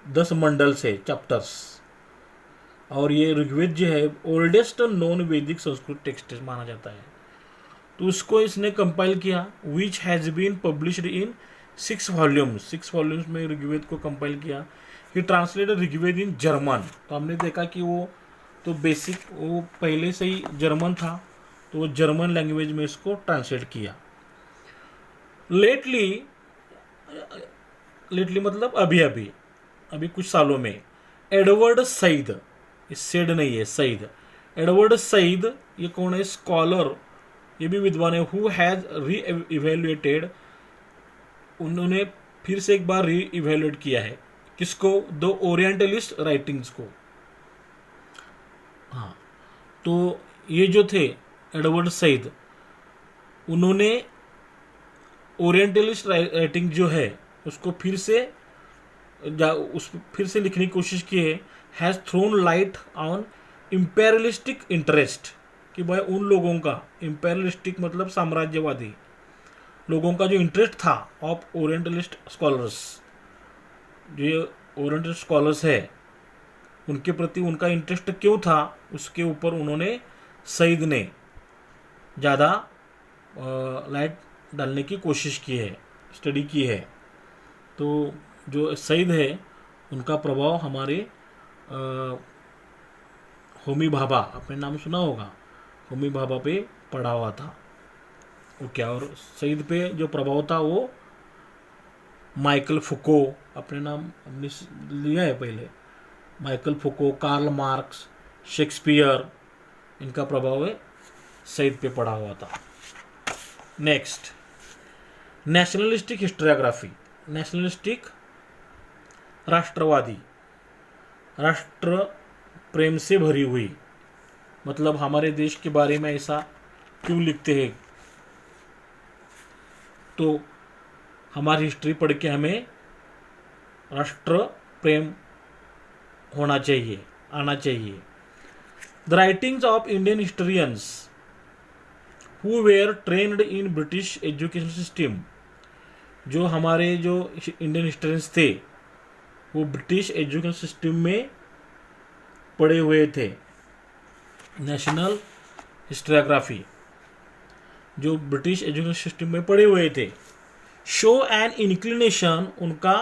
10 मंडल से चैप्टर्स, और ये ऋग्वेद जो है ओल्डेस्ट नॉन वैदिक संस्कृत टेक्स्ट माना जाता है। तो उसको इसने कंपाइल किया, which has been published in 6 volumes. 6 volumes में ऋग्वेद को कंपाइल किया। He translated Rigveda in German. तो हमने देखा कि वो तो बेसिक वो पहले से ही जर्मन था, तो वो जर्मन लैंग्वेज में इसको ट्रांसलेट किया। लेटली मतलब अभी कुछ सालों में एडवर्ड सईद, सेड नहीं है, सईद, एडवर्ड सईद, ये कौन है, स्कॉलर, ये भी विद्वान है, हु हैज री इवेल्युएटेड, उन्होंने फिर से एक बार री इवेल्युएट किया है किसको, द ओरिएंटलिस्ट राइटिंग्स को। हाँ, तो ये जो थे एडवर्ड सईद, उन्होंने ओरिएंटलिस्ट राइटिंग जो है उसको फिर से लिखने की कोशिश की है। Has thrown light on imperialistic interest, कि भाई उन लोगों का, इम्पेरियलिस्टिक मतलब साम्राज्यवादी लोगों का जो इंटरेस्ट था ऑफ ओरिएंटलिस्ट स्कॉलर्स, जो ओरिएंटलिस्ट स्कॉलर्स है उनके प्रति उनका इंटरेस्ट क्यों था, उसके ऊपर उन्होंने, सईद ने ज़्यादा लाइट डालने की कोशिश की है, स्टडी की है। तो जो सईद है उनका प्रभाव हमारे होमी भाभा, आपने नाम सुना होगा, होमी भाभा पे पड़ा हुआ था। ओके, और सईद पे जो प्रभाव था वो माइकल फुको, अपने नाम हमने लिया है पहले, माइकल फुको, कार्ल मार्क्स, शेक्सपियर, इनका प्रभाव है सईद पे पड़ा हुआ था। Next, nationalistic historiography. नेशनलिस्टिक राष्ट्रवादी, राष्ट्र प्रेम से भरी हुई, मतलब हमारे देश के बारे में ऐसा क्यों लिखते हैं, तो हमारी हिस्ट्री पढ़ के हमें राष्ट्र प्रेम होना चाहिए, आना चाहिए। The writings of Indian historians who were trained in British education system, जो हमारे जो इंडियन हिस्टोरियंस थे वो ब्रिटिश एजुकेशन सिस्टम में पढ़े हुए थे। नेशनल हिस्टोरियोग्राफी, जो ब्रिटिश एजुकेशन सिस्टम में पढ़े हुए थे। शो एन इंक्लिनेशन, उनका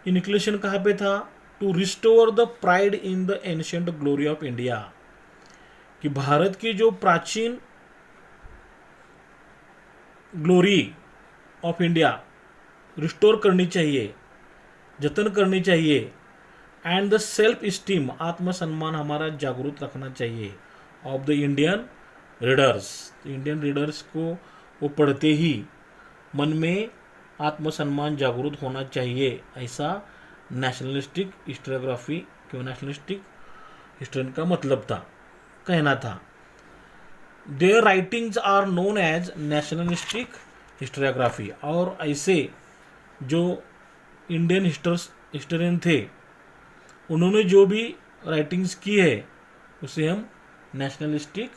इंक्लिनेशन कहाँ पे था, to restore the pride in the ancient glory of India, कि भारत की जो प्राचीन ग्लोरी ऑफ इंडिया रिस्टोर करनी चाहिए, जतन करनी चाहिए। एंड द सेल्फ स्टीम, आत्मसम्मान हमारा जागरूक रखना चाहिए, of the Indian readers, Indian readers को वो पढ़ते ही मन में आत्मसम्मान जागरूक होना चाहिए, ऐसा नेशनलिस्टिक हिस्टोरियोग्राफी क्यों नेशनलिस्टिक हिस्टोरियन का मतलब था, कहना था। Their writings are known as nationalistic historiography, और ऐसे जो इंडियन हिस्टोरियन थे उन्होंने जो भी राइटिंग्स की है उसे हम नेशनलिस्टिक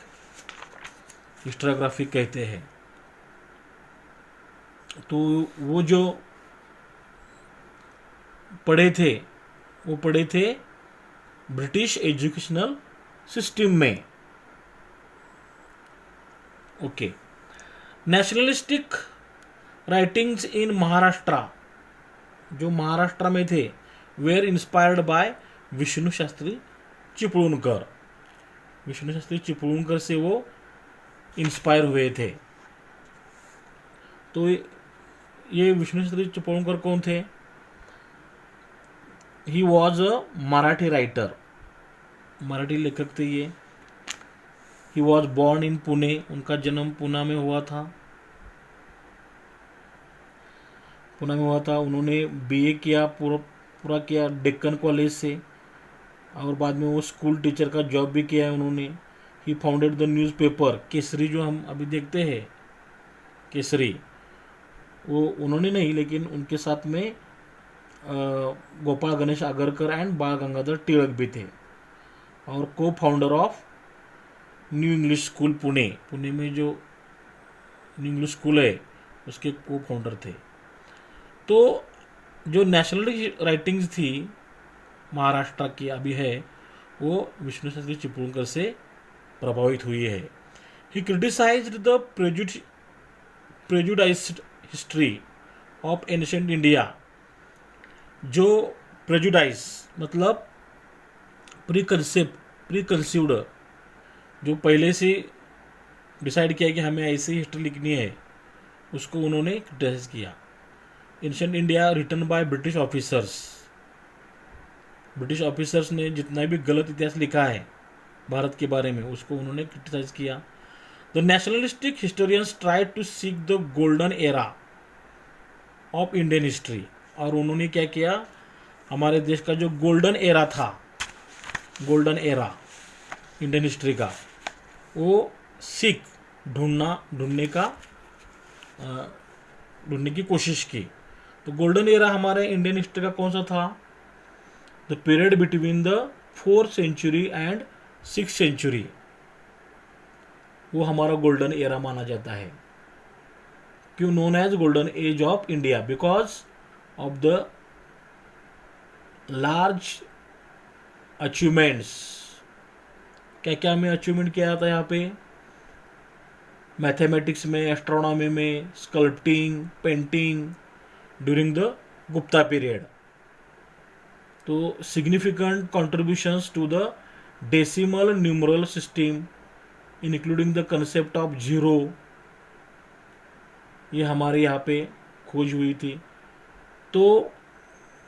हिस्टोरियोग्राफी कहते हैं। तो वो जो पढ़े थे वो पढ़े थे ब्रिटिश एजुकेशनल सिस्टम में। Okay, nationalistic writings in Maharashtra, जो महाराष्ट्र में थे, were inspired by Vishnu Shastri Chiplunkar, Vishnu Shastri Chiplunkar से वो इंस्पायर हुए थे। तो ये विष्णु शास्त्री चिपळूणकर कौन थे, he was a Marathi writer, Marathi लेखक थे ये। He was born in Pune, उनका जन्म पुणे में हुआ था, पुणे में हुआ था। उन्होंने बीए किया, पूरा किया डेक्कन कॉलेज से, और बाद में वो स्कूल टीचर का जॉब भी किया है उन्होंने। ही फाउंडेड द न्यूज़पेपर केसरी, जो हम अभी देखते हैं केसरी, वो उन्होंने नहीं, लेकिन उनके साथ में गोपाल गणेश आगरकर एंड बाल गंगाधर तिलक भी थे। और को founder of new English school Pune, Pune में जो न्यू इंग्लिश स्कूल है उसके को फाउंडर थे। तो जो नेशनल राइटिंग्स थी महाराष्ट्र की अभी है, वो विष्णु शास्त्री चिपळूणकर से प्रभावित हुई है। He criticised the prejudiced history of ancient India, जो प्रेजुडाइज मतलब प्रीकंसीव्ड, जो पहले से डिसाइड किया कि हमें ऐसी हिस्ट्री लिखनी है, उसको उन्होंने क्रिटिसाइज किया। Ancient India written by British officers, British officers ने जितना भी गलत इतिहास लिखा है भारत के बारे में उसको उन्होंने क्रिटिसाइज किया। The nationalistic historians try to seek the golden era of Indian history, और उन्होंने क्या किया, हमारे देश का जो गोल्डन एरा था, गोल्डन एरा इंडियन हिस्ट्री का, वो ढूंढने का ढूंढने की कोशिश की। तो गोल्डन एरा हमारे इंडियन हिस्ट्री का कौन सा था? The period between the 4th century and 6th century, वो हमारा गोल्डन एरा माना जाता है। क्यों known as golden as of India? Because of the large achievements. क्या क्या हमें अचीवमेंट किया था यहाँ पे? मैथमेटिक्स में, एस्ट्रोनॉमी में, sculpting, painting during the Gupta period. तो significant contributions to the decimal numeral system including the concept of zero, ये हमारे यहाँ पे खोज हुई थी। तो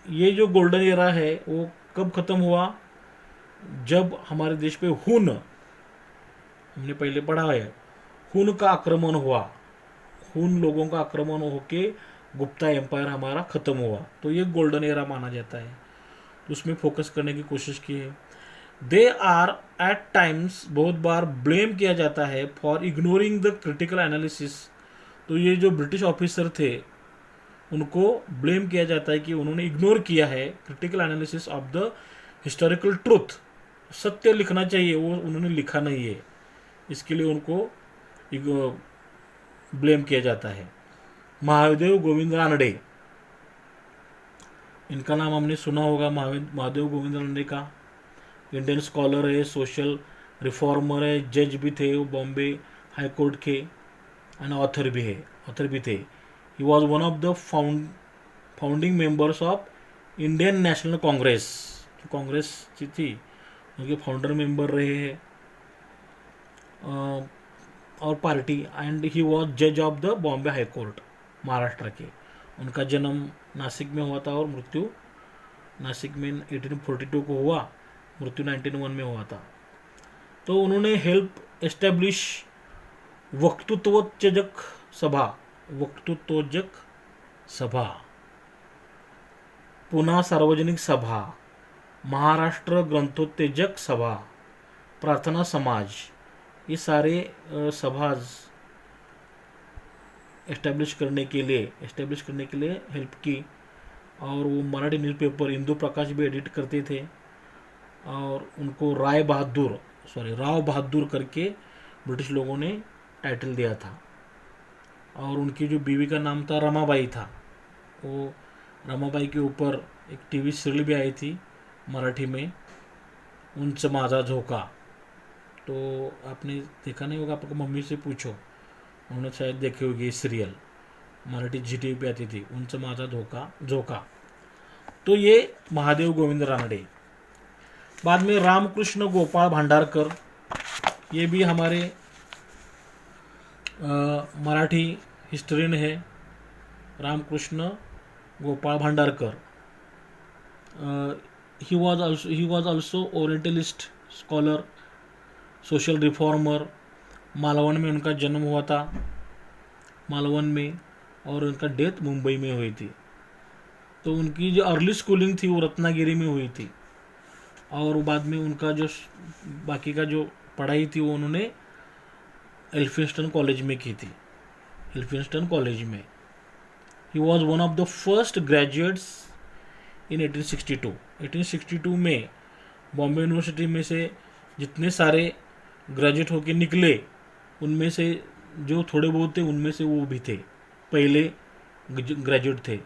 ये जो गोल्डन एरा है वो कब ख़त्म हुआ? जब हमारे देश पे हुन, हमने पहले पढ़ा है, हुन का आक्रमण हुआ। हुन लोगों का आक्रमण होके गुप्ता एम्पायर हमारा ख़त्म हुआ, तो ये गोल्डन एरा माना जाता है। तो उसमें फोकस करने की कोशिश की है। दे आर एट टाइम्स, बहुत बार ब्लेम किया जाता है for ignoring the critical analysis. तो ये जो ब्रिटिश ऑफिसर थे उनको ब्लेम किया जाता है कि उन्होंने इग्नोर किया है critical analysis of the historical truth. सत्य लिखना चाहिए, वो उन्होंने लिखा नहीं है, इसके लिए उनको ब्लेम किया जाता है। महादेव गोविंद रानडे, इनका नाम हमने सुना होगा, महादेव गोविंद रानडे का। इंडियन स्कॉलर है, सोशल रिफॉर्मर है, जज भी थे वो बॉम्बे हाई कोर्ट के, एंड ऑथर भी थे। ही was one of the founding members of Indian national Congress, जो कांग्रेस जी थी उनके फाउंडर मेंबर रहे हैं और पार्टी। एंड ही वॉज जज of the Bombay high court, Maharashtra के। उनका जन्म नासिक में हुआ था और मृत्यु नासिक में 1842 को हुआ, मृत्यु 1901 में हुआ था। तो उन्होंने हेल्प एस्टेब्लिश वक्तृत्वोत्तेजक सभा, पुणे सार्वजनिक सभा, महाराष्ट्र ग्रंथोत्तेजक सभा, प्रार्थना समाज, ये सारे सभाज एस्टेब्लिश करने के लिए हेल्प की। और वो मराठी न्यूज़पेपर इंदू प्रकाश भी एडिट करते थे, और उनको राव बहादुर करके ब्रिटिश लोगों ने टाइटल दिया था। और उनकी जो बीवी का नाम था रमाबाई था। वो रमाबाई के ऊपर एक टीवी सीरियल भी आई थी मराठी में, उंच माझा झोका। तो आपने देखा नहीं होगा, आपको मम्मी से पूछो, उन्होंने शायद देखी होगी ये सीरियल, मराठी GTV पे आती थी, उंच माझा झोका। तो ये महादेव गोविंद रानडे। बाद में रामकृष्ण गोपाल भांडारकर, ये भी हमारे मराठी हिस्टोरियन है, Ramakrishna Gopal Bhandarkar. He was also orientalist scholar, social reformer. Malvan में उनका जन्म हुआ था, मालवण में, और उनका डेथ मुंबई में हुई थी। तो उनकी जो अर्ली स्कूलिंग थी वो रत्नागिरी में हुई थी, और बाद में उनका जो बाकी का जो पढ़ाई थी वो उन्होंने एल्फिंस्टन कॉलेज में की थी। एल्फिंस्टन कॉलेज में he was one of the first graduates in 1862 में बॉम्बे यूनिवर्सिटी में से जितने सारे ग्रेजुएट होके निकले, उनमें से जो थोड़े बहुत थे उनमें से वो भी थे, पहले ग्रेजुएट थे।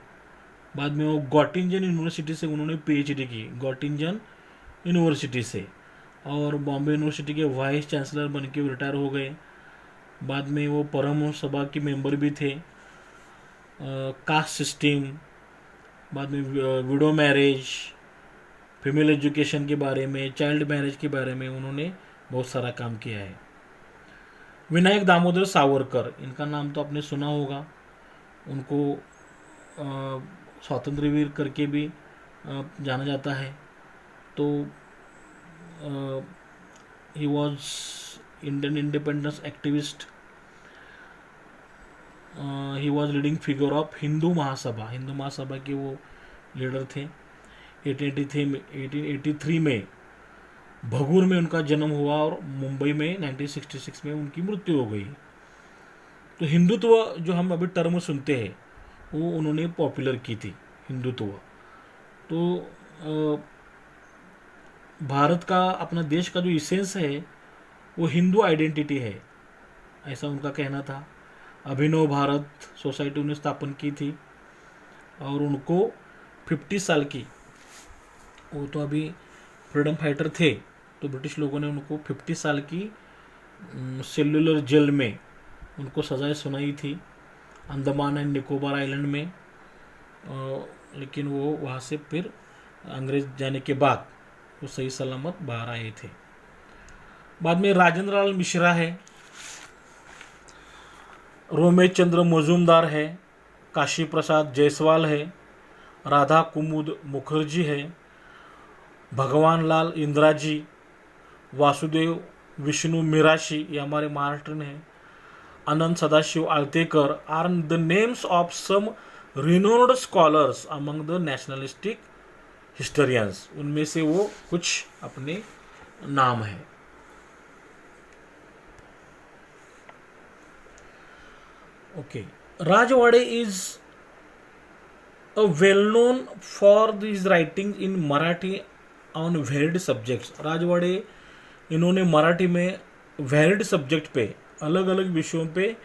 बाद में वो गॉटिंजन यूनिवर्सिटी से उन्होंने PhD की, गॉटिंजन यूनिवर्सिटी से, और बॉम्बे यूनिवर्सिटी के वाइस चांसलर बन के रिटायर हो गए। बाद में वो परमहंस सभा के मेंबर भी थे। कास्ट सिस्टम, बाद में विडो मैरिज, फीमेल एजुकेशन के बारे में, चाइल्ड मैरिज के बारे में उन्होंने बहुत सारा काम किया है। विनायक दामोदर सावरकर, इनका नाम तो आपने सुना होगा, उनको स्वातंत्र्य वीर करके भी जाना जाता है। तो he was Indian independence activist. He was leading figure of Hindu Mahasabha के वो लीडर थे। 1883 में भगूर में उनका जन्म हुआ और मुंबई में 1966 में उनकी मृत्यु हो गई। तो हिंदुत्व जो हम अभी टर्म सुनते हैं वो उन्होंने पॉपुलर की थी, हिंदुत्व। तो भारत का, अपना देश का जो इसेंस है वो हिंदू आइडेंटिटी है, ऐसा उनका कहना था। अभिनव भारत सोसाइटी उन्हें स्थापन की थी और उनको 50 साल की, वो तो अभी फ्रीडम फाइटर थे, तो ब्रिटिश लोगों ने उनको 50 साल की सेल्युलर जेल में उनको सजाएं सुनाई थी, अंडमान एंड निकोबार आइलैंड में। लेकिन वो वहाँ से फिर अंग्रेज जाने के बाद वो सही सलामत बाहर आए थे। बाद में राजेंद्र लाल मिश्रा है, रोमेश चंद्र मजूमदार है, काशी प्रसाद जायसवाल है, राधा कुमुद मुखर्जी है, भगवान लाल इंदिराजी, वासुदेव विष्णु मिराशी, ये हमारे महाराष्ट्र में है, Anant Sadashiv Altekar are the names of some renowned scholars among the nationalistic historians. उनमें से वो कुछ अपने नाम है। Okay, Rajwade is a well known for this writing in Marathi on varied subjects. Rajwade इन्होंने मराठी में वेरिड सब्जेक्ट पे, अलग अलग विषयों पे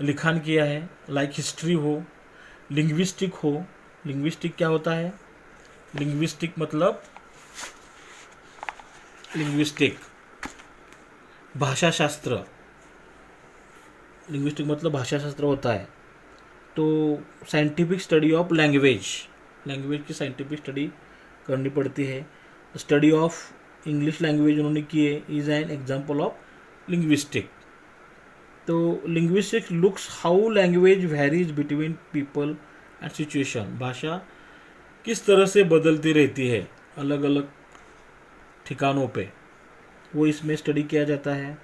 लिखान किया है, लाइक हिस्ट्री हो, लिंग्विस्टिक हो। लिंग्विस्टिक क्या होता है? लिंग्विस्टिक मतलब लिंग्विस्टिक भाषाशास्त्र, लिंग्विस्टिक मतलब भाषाशास्त्र होता है। तो scientific study of language, language की साइंटिफिक स्टडी करनी पड़ती है। स्टडी ऑफ इंग्लिश लैंग्वेज उन्होंने की है, is an example of linguistic. तो linguistics looks how language varies between people and situation. भाषा किस तरह से बदलती रहती है अलग अलग ठिकानों पे, वो इसमें स्टडी किया जाता है।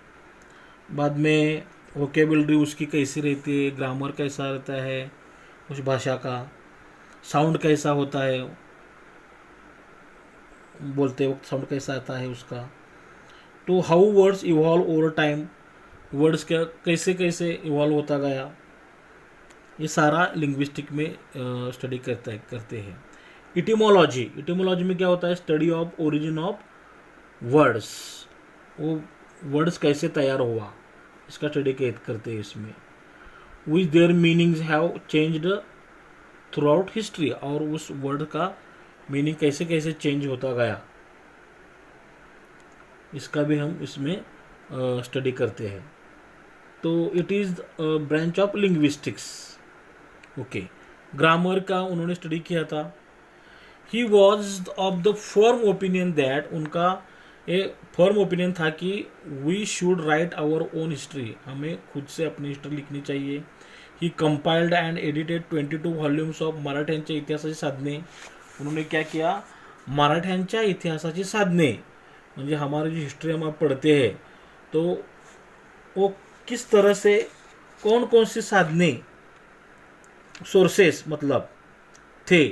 बाद में वोकेबलरी उसकी कैसी रहती है, ग्रामर कैसा रहता है उस भाषा का, साउंड कैसा होता है, बोलते वक्त साउंड कैसा आता है उसका। तो how words evolve over time, words क्या कैसे कैसे इवॉल्व होता गया, ये सारा लिंग्विस्टिक में स्टडी करते हैं। इटिमोलॉजी, इटिमोलॉजी में क्या होता है? Study of origin of words, वो वर्ड्स कैसे तैयार हुआ इसका स्टडी करते हैं इसमें। Which there meanings have changed through out history, और उस वर्ड का मीनिंग कैसे कैसे चेंज होता गया, इसका भी हम इसमें स्टडी करते हैं। तो it is branch of linguistics. Okay, grammar का उन्होंने स्टडी किया था। He was of the firm opinion that, उनका ये फर्म ओपिनियन था कि we should write our own history, हमें खुद से अपनी हिस्ट्री लिखनी चाहिए। He compiled and edited 22 volumes of मराठ्यांच्या इतिहासाची साधने। उन्होंने क्या किया? मराठ्यांच्या इतिहासाची साधने, म्हणजे हमारी जो हिस्ट्री हम आप पढ़ते हैं तो वो किस तरह से, कौन कौन सी साधने, सोर्सेस मतलब थे,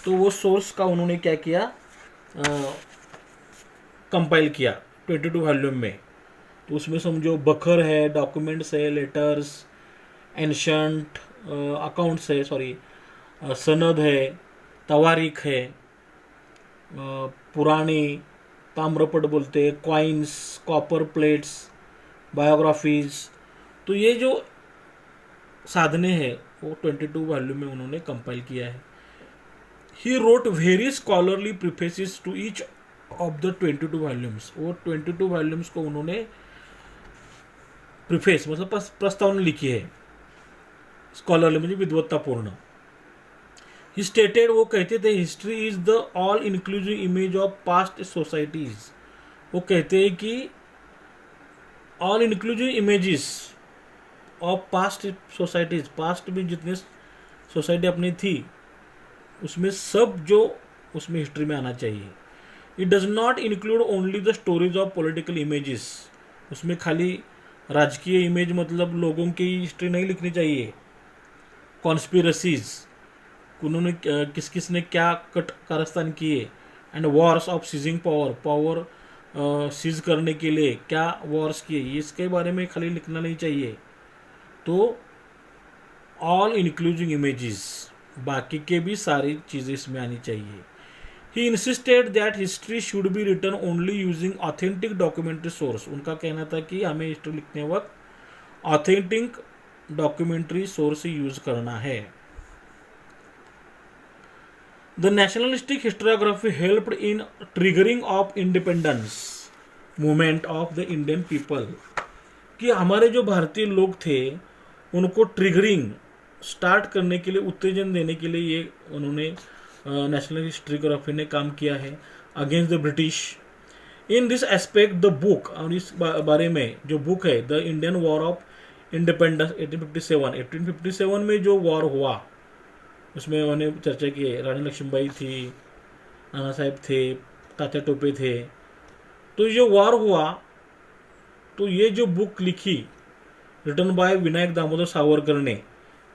तो वो सोर्स का उन्होंने क्या किया? कंपाइल किया 22 वॉल्यूम में। तो उसमें समझो बखर है, डॉक्यूमेंट्स है, लेटर्स, एंशंट अकाउंट्स है, सॉरी सनद है, तवारीख है, पुरानी ताम्रपट बोलते हैं, कॉइन्स, कॉपर प्लेट्स, बायोग्राफीज। तो ये जो साधने हैं वो 22 वॉल्यूम में उन्होंने कंपाइल किया है। He wrote very scholarly prefaces to each of the 22 volumes. वो 22 वॉल्यूम्स को उन्होंने प्रिफेस मतलब प्रस्तावना लिखी है, स्कॉलरली म्हणजे विद्वत्तापूर्ण। ही स्टेटेड, वो कहते थे history is the all inclusive image of past societies. वो कहते हैं कि all inclusive images of past societies, past में जितने सोसाइटी अपनी थी उसमें सब जो उसमें हिस्ट्री में आना चाहिए। It does not include only the stories of political images. उसमें खाली राजकीय इमेज मतलब लोगों की हिस्ट्री नहीं लिखनी चाहिए। कॉन्स्पिरसीज, उन्होंने किस किस ने क्या कारस्तान किए, and wars of seizing power, power seize करने के लिए क्या वॉर्स किए, इसके बारे में खाली लिखना नहीं चाहिए। तो ऑल इंक्लूजिंग इमेजेस, बाकी के भी सारी चीज़ें इसमें आनी चाहिए. He insisted that history should be written only using authentic documentary source. उनका कहना था कि हमें हिस्ट्री लिखने वक्त ऑथेंटिक डॉक्यूमेंट्री सोर्स यूज करना है. The nationalistic historiography helped in triggering of independence movement of the Indian people. कि हमारे जो भारतीय लोग थे उनको ट्रिगरिंग स्टार्ट करने के लिए, उत्तेजन देने के लिए ये उन्होंने नेशनल हिस्टोग्राफी ने काम किया है against the British. In this aspect the book, और इस बारे में जो बुक है the Indian war of independence 1857, 1857 में जो वॉर हुआ उसमें उन्होंने चर्चा की है. रानी लक्ष्मीबाई थी, नाना साहेब थे, तात्या टोपे थे. तो ये वॉर हुआ, तो ये जो बुक लिखी रिटन बाय विनायक दामोदर सावरकर ने,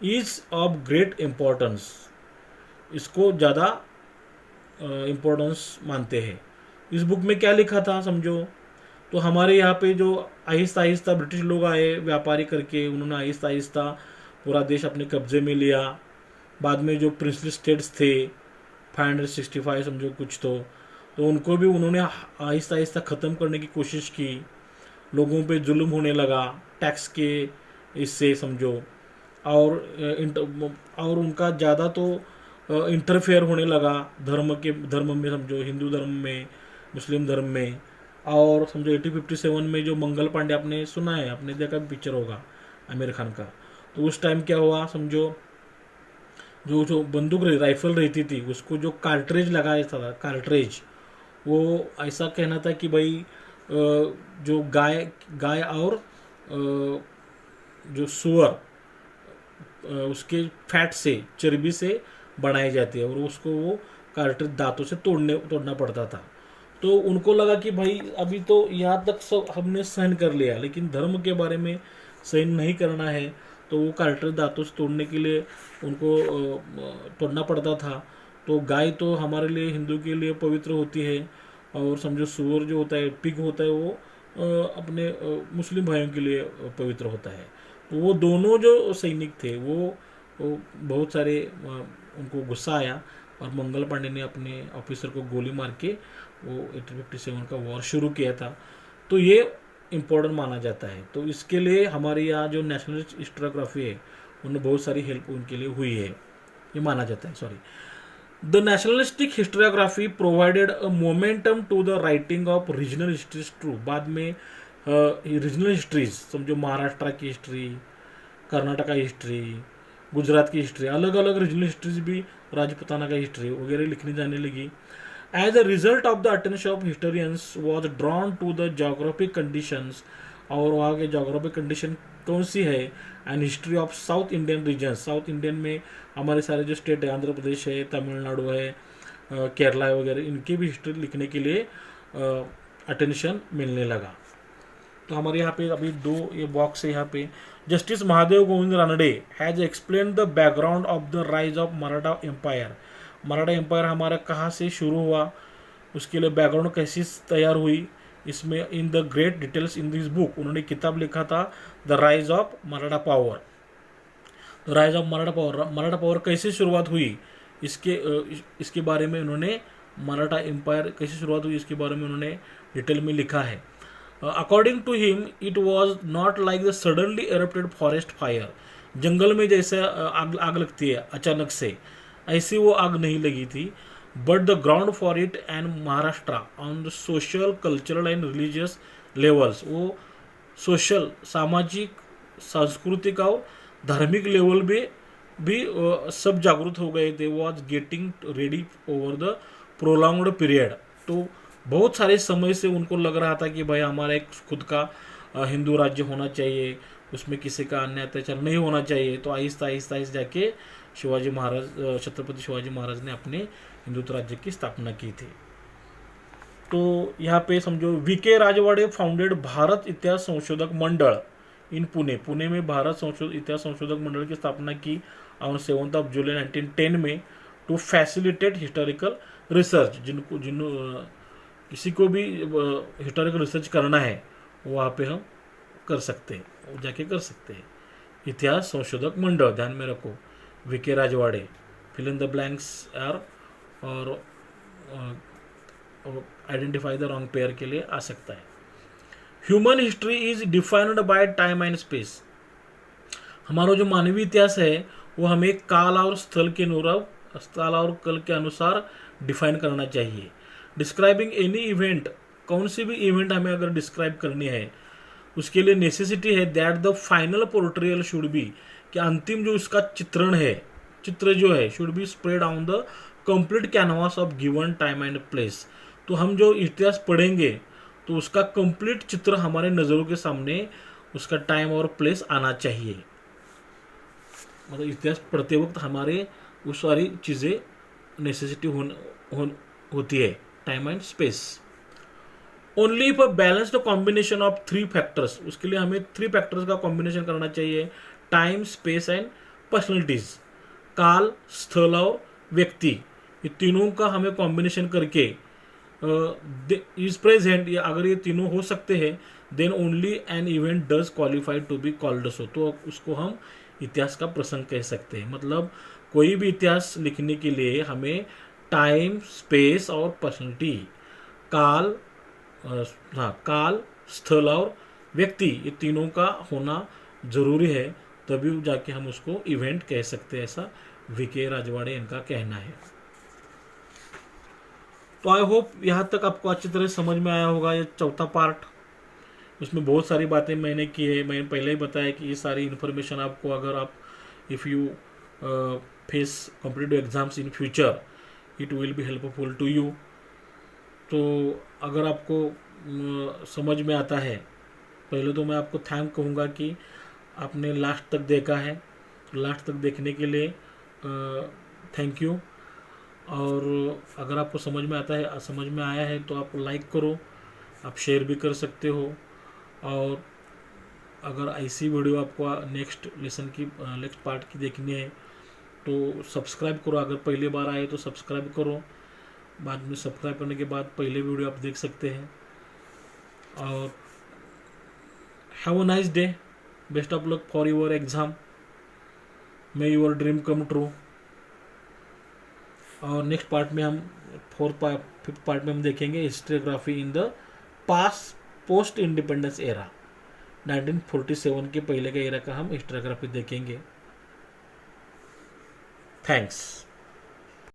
इज ऑफ ग्रेट इम्पोर्टेंस. इसको ज़्यादा इम्पोर्टेंस मानते हैं. इस बुक में क्या लिखा था समझो. तो हमारे यहाँ पे जो आहिस्ता आहिस्ता ब्रिटिश लोग आए व्यापारी करके, उन्होंने आहिस्ता आहिस्ता पूरा देश अपने कब्जे में लिया. बाद में जो प्रिंसली स्टेट्स थे 565 समझो कुछ, तो उनको भी उन्होंने आहिस्ता आहिस्ता ख़त्म करने की कोशिश की. लोगों पे जुल्म होने लगा टैक्स के इससे समझो, और उनका ज़्यादा तो इंटरफेयर होने लगा धर्म में समझो, हिंदू धर्म में, मुस्लिम धर्म में. और समझो 1857 में जो मंगल पांडे, आपने सुना है, आपने देखा पिक्चर होगा आमिर खान का. तो उस टाइम क्या हुआ समझो, जो बंदूक राइफल रहती थी उसको जो कार्ट्रेज लगाया था, कार्ट्रेज, वो ऐसा कहना था कि भाई जो गाय और जो सुअर उसके फैट से, चर्बी से बनाई जाती है, और उसको वो कार्ट्रिज दांतों से तोड़ना पड़ता था. तो उनको लगा कि भाई अभी तो यहाँ तक सब हमने सहन कर लिया, लेकिन धर्म के बारे में सहन नहीं करना है. तो वो कार्ट्रिज दांतों से तोड़ने के लिए उनको तोड़ना पड़ता था. तो गाय तो हमारे लिए, हिंदू के लिए पवित्र होती है, और समझो सुअर जो होता है, पिग होता है, वो अपने मुस्लिम भाइयों के लिए पवित्र होता है. तो वो दोनों जो सैनिक थे वो बहुत सारे उनको गुस्सा आया, और मंगल पांडे ने अपने ऑफिसर को गोली मार के वो 1857 का वॉर शुरू किया था. तो ये इम्पोर्टेंट माना जाता है. तो इसके लिए हमारे यहाँ जो नेशनल हिस्टोग्राफी है उन्हें बहुत सारी हेल्प उनके लिए हुई है, ये माना जाता है. Sorry, the nationalistic histography provided a momentum to the writing of regional histories. True, बाद में रीजनल हिस्ट्रीज समझो, महाराष्ट्र की हिस्ट्री, कर्नाटका हिस्ट्री, गुजरात की हिस्ट्री, अलग अलग रीजनल हिस्ट्रीज भी, राजपुताना का हिस्ट्री वगैरह लिखनी जाने लगी. As a result of the attention of historians was drawn to the geographic conditions. और वहाँ के जोग्राफिक कंडीशन कौन सी है, and history of South Indian region. South Indian में हमारे सारे जो स्टेट है, आंध्र प्रदेश है, तमिलनाडु है, केरला वगैरह, इनकी भी हिस्ट्री लिखने के लिए अटेंशन मिलने लगा. तो हमारे यहाँ पे अभी दो ये बॉक्स है यहाँ पे. Justice Mahadev Govind Ranade has explain the background of the rise of Maratha empire. Maratha empire हमारा कहाँ से शुरू हुआ, उसके लिए बैकग्राउंड कैसी तैयार हुई, इसमें in the great details in this book. उन्होंने किताब लिखा था the rise of Maratha power. The rise of Maratha power, Maratha power कैसे शुरुआत हुई, इसके बारे में उन्होंने, मराठा एम्पायर कैसे शुरुआत हुई इसके बारे में उन्होंने डिटेल में लिखा है. According to him it was not like the suddenly erupted forest fire. जंगल में जैसे आग लगती है अचानक से, ऐसी वो आग नहीं लगी थी. But the ground for it and Maharashtra on the social, cultural and religious levels. वो सोशल, सामाजिक, सांस्कृतिक और धार्मिक लेवल भी सब जागरूक हो गए थे. Was getting ready over the prolonged period. तो बहुत सारे समय से उनको लग रहा था कि भाई हमारा एक खुद का हिंदू राज्य होना चाहिए, उसमें किसी का अन्य अत्याचार नहीं होना चाहिए. तो आहिस्ता आहिस्ता जाके शिवाजी महाराज, छत्रपति शिवाजी महाराज ने अपने हिंदुत्व राज्य की स्थापना की थी. तो यहाँ पे समझो वीके राजवाड़े फाउंडेड भारत इतिहास संशोधक मंडल इन पुणे में भारत इतिहास संशोधक मंडल की स्थापना की ऑन 7 जुलाई 1910 में, टू फैसिलिटेट हिस्टोरिकल रिसर्च. किसी को भी हिस्टोरिकल रिसर्च करना है वहाँ पे हम कर सकते हैं, जाके कर सकते हैं. इतिहास संशोधक मंडल, ध्यान में रखो, V K Rajwade. Fill in the blanks or और आइडेंटिफाई द रॉन्ग पेयर के लिए आ सकता है। Human history is defined by time and space. हमारा जो मानवीय इतिहास है वो हमें काल और स्थल के अनुसार डिफाइन करना चाहिए। डिस्क्राइबिंग एनी इवेंट, कौन सी भी इवेंट हमें अगर डिस्क्राइब करनी है उसके लिए नेसेसिटी है that the final portrayal should be, कि अंतिम जो उसका चित्रण है, चित्र जो है, should be spread on the complete canvas of given time and place. तो हम जो इतिहास पढ़ेंगे तो उसका कंप्लीट चित्र हमारे नज़रों के सामने, उसका टाइम और प्लेस आना चाहिए। मतलब इतिहास पढ़ते वक्त हमारे वो सारी चीज़ें नेसेसिटी होती है, time and space. Only if a balanced combination of 3 factors, उसके लिए हमें 3 फैक्टर्स का कॉम्बिनेशन करना चाहिए, टाइम, स्पेस एंड पर्सनैलिटीज, काल, स्थल और व्यक्ति, ये तीनों का हमें कॉम्बिनेशन करके इज प्रेजेंट, या अगर ये तीनों हो सकते हैं then only an event does qualified to be called so, तो उसको हम इतिहास का प्रसंग कह सकते हैं। मतलब कोई भी इतिहास लिखने के लिए हमें टाइम, स्पेस और पर्सनैलिटी, काल, काल, स्थल और व्यक्ति, ये तीनों का होना जरूरी है, तभी जाके हम उसको इवेंट कह सकते हैं, ऐसा वीके राजवाड़े इनका कहना है। तो आई होप यहाँ तक आपको अच्छी तरह समझ में आया होगा। ये चौथा पार्ट, उसमें बहुत सारी बातें मैंने की है। मैंने पहले ही बताया कि ये सारी इन्फॉर्मेशन आपको, अगर आप if you face competitive exams in future, it will be helpful to you. तो अगर आपको समझ में आता है, पहले तो मैं आपको थैंक कहूँगा कि आपने लास्ट तक देखा है। लास्ट तक देखने के लिए थैंक यू। और अगर आपको समझ में आता है, समझ में आया है, तो आप लाइक करो, आप शेयर भी कर सकते हो। और अगर ऐसी वीडियो आपको नेक्स्ट लेसन की, नेक्स्ट पार्ट की देखनी है तो सब्सक्राइब करो। अगर पहली बार आए तो सब्सक्राइब करो, बाद में सब्सक्राइब करने के बाद पहले वीडियो आप देख सकते हैं। और have a nice day, best of luck for your exam, may your dream come true. और नेक्स्ट पार्ट में हम फिफ्थ पार्ट में हम देखेंगे historiography in the past post independence era, 1947 के पहले के एरा का हम हिस्टोग्राफी देखेंगे। थैंक्स।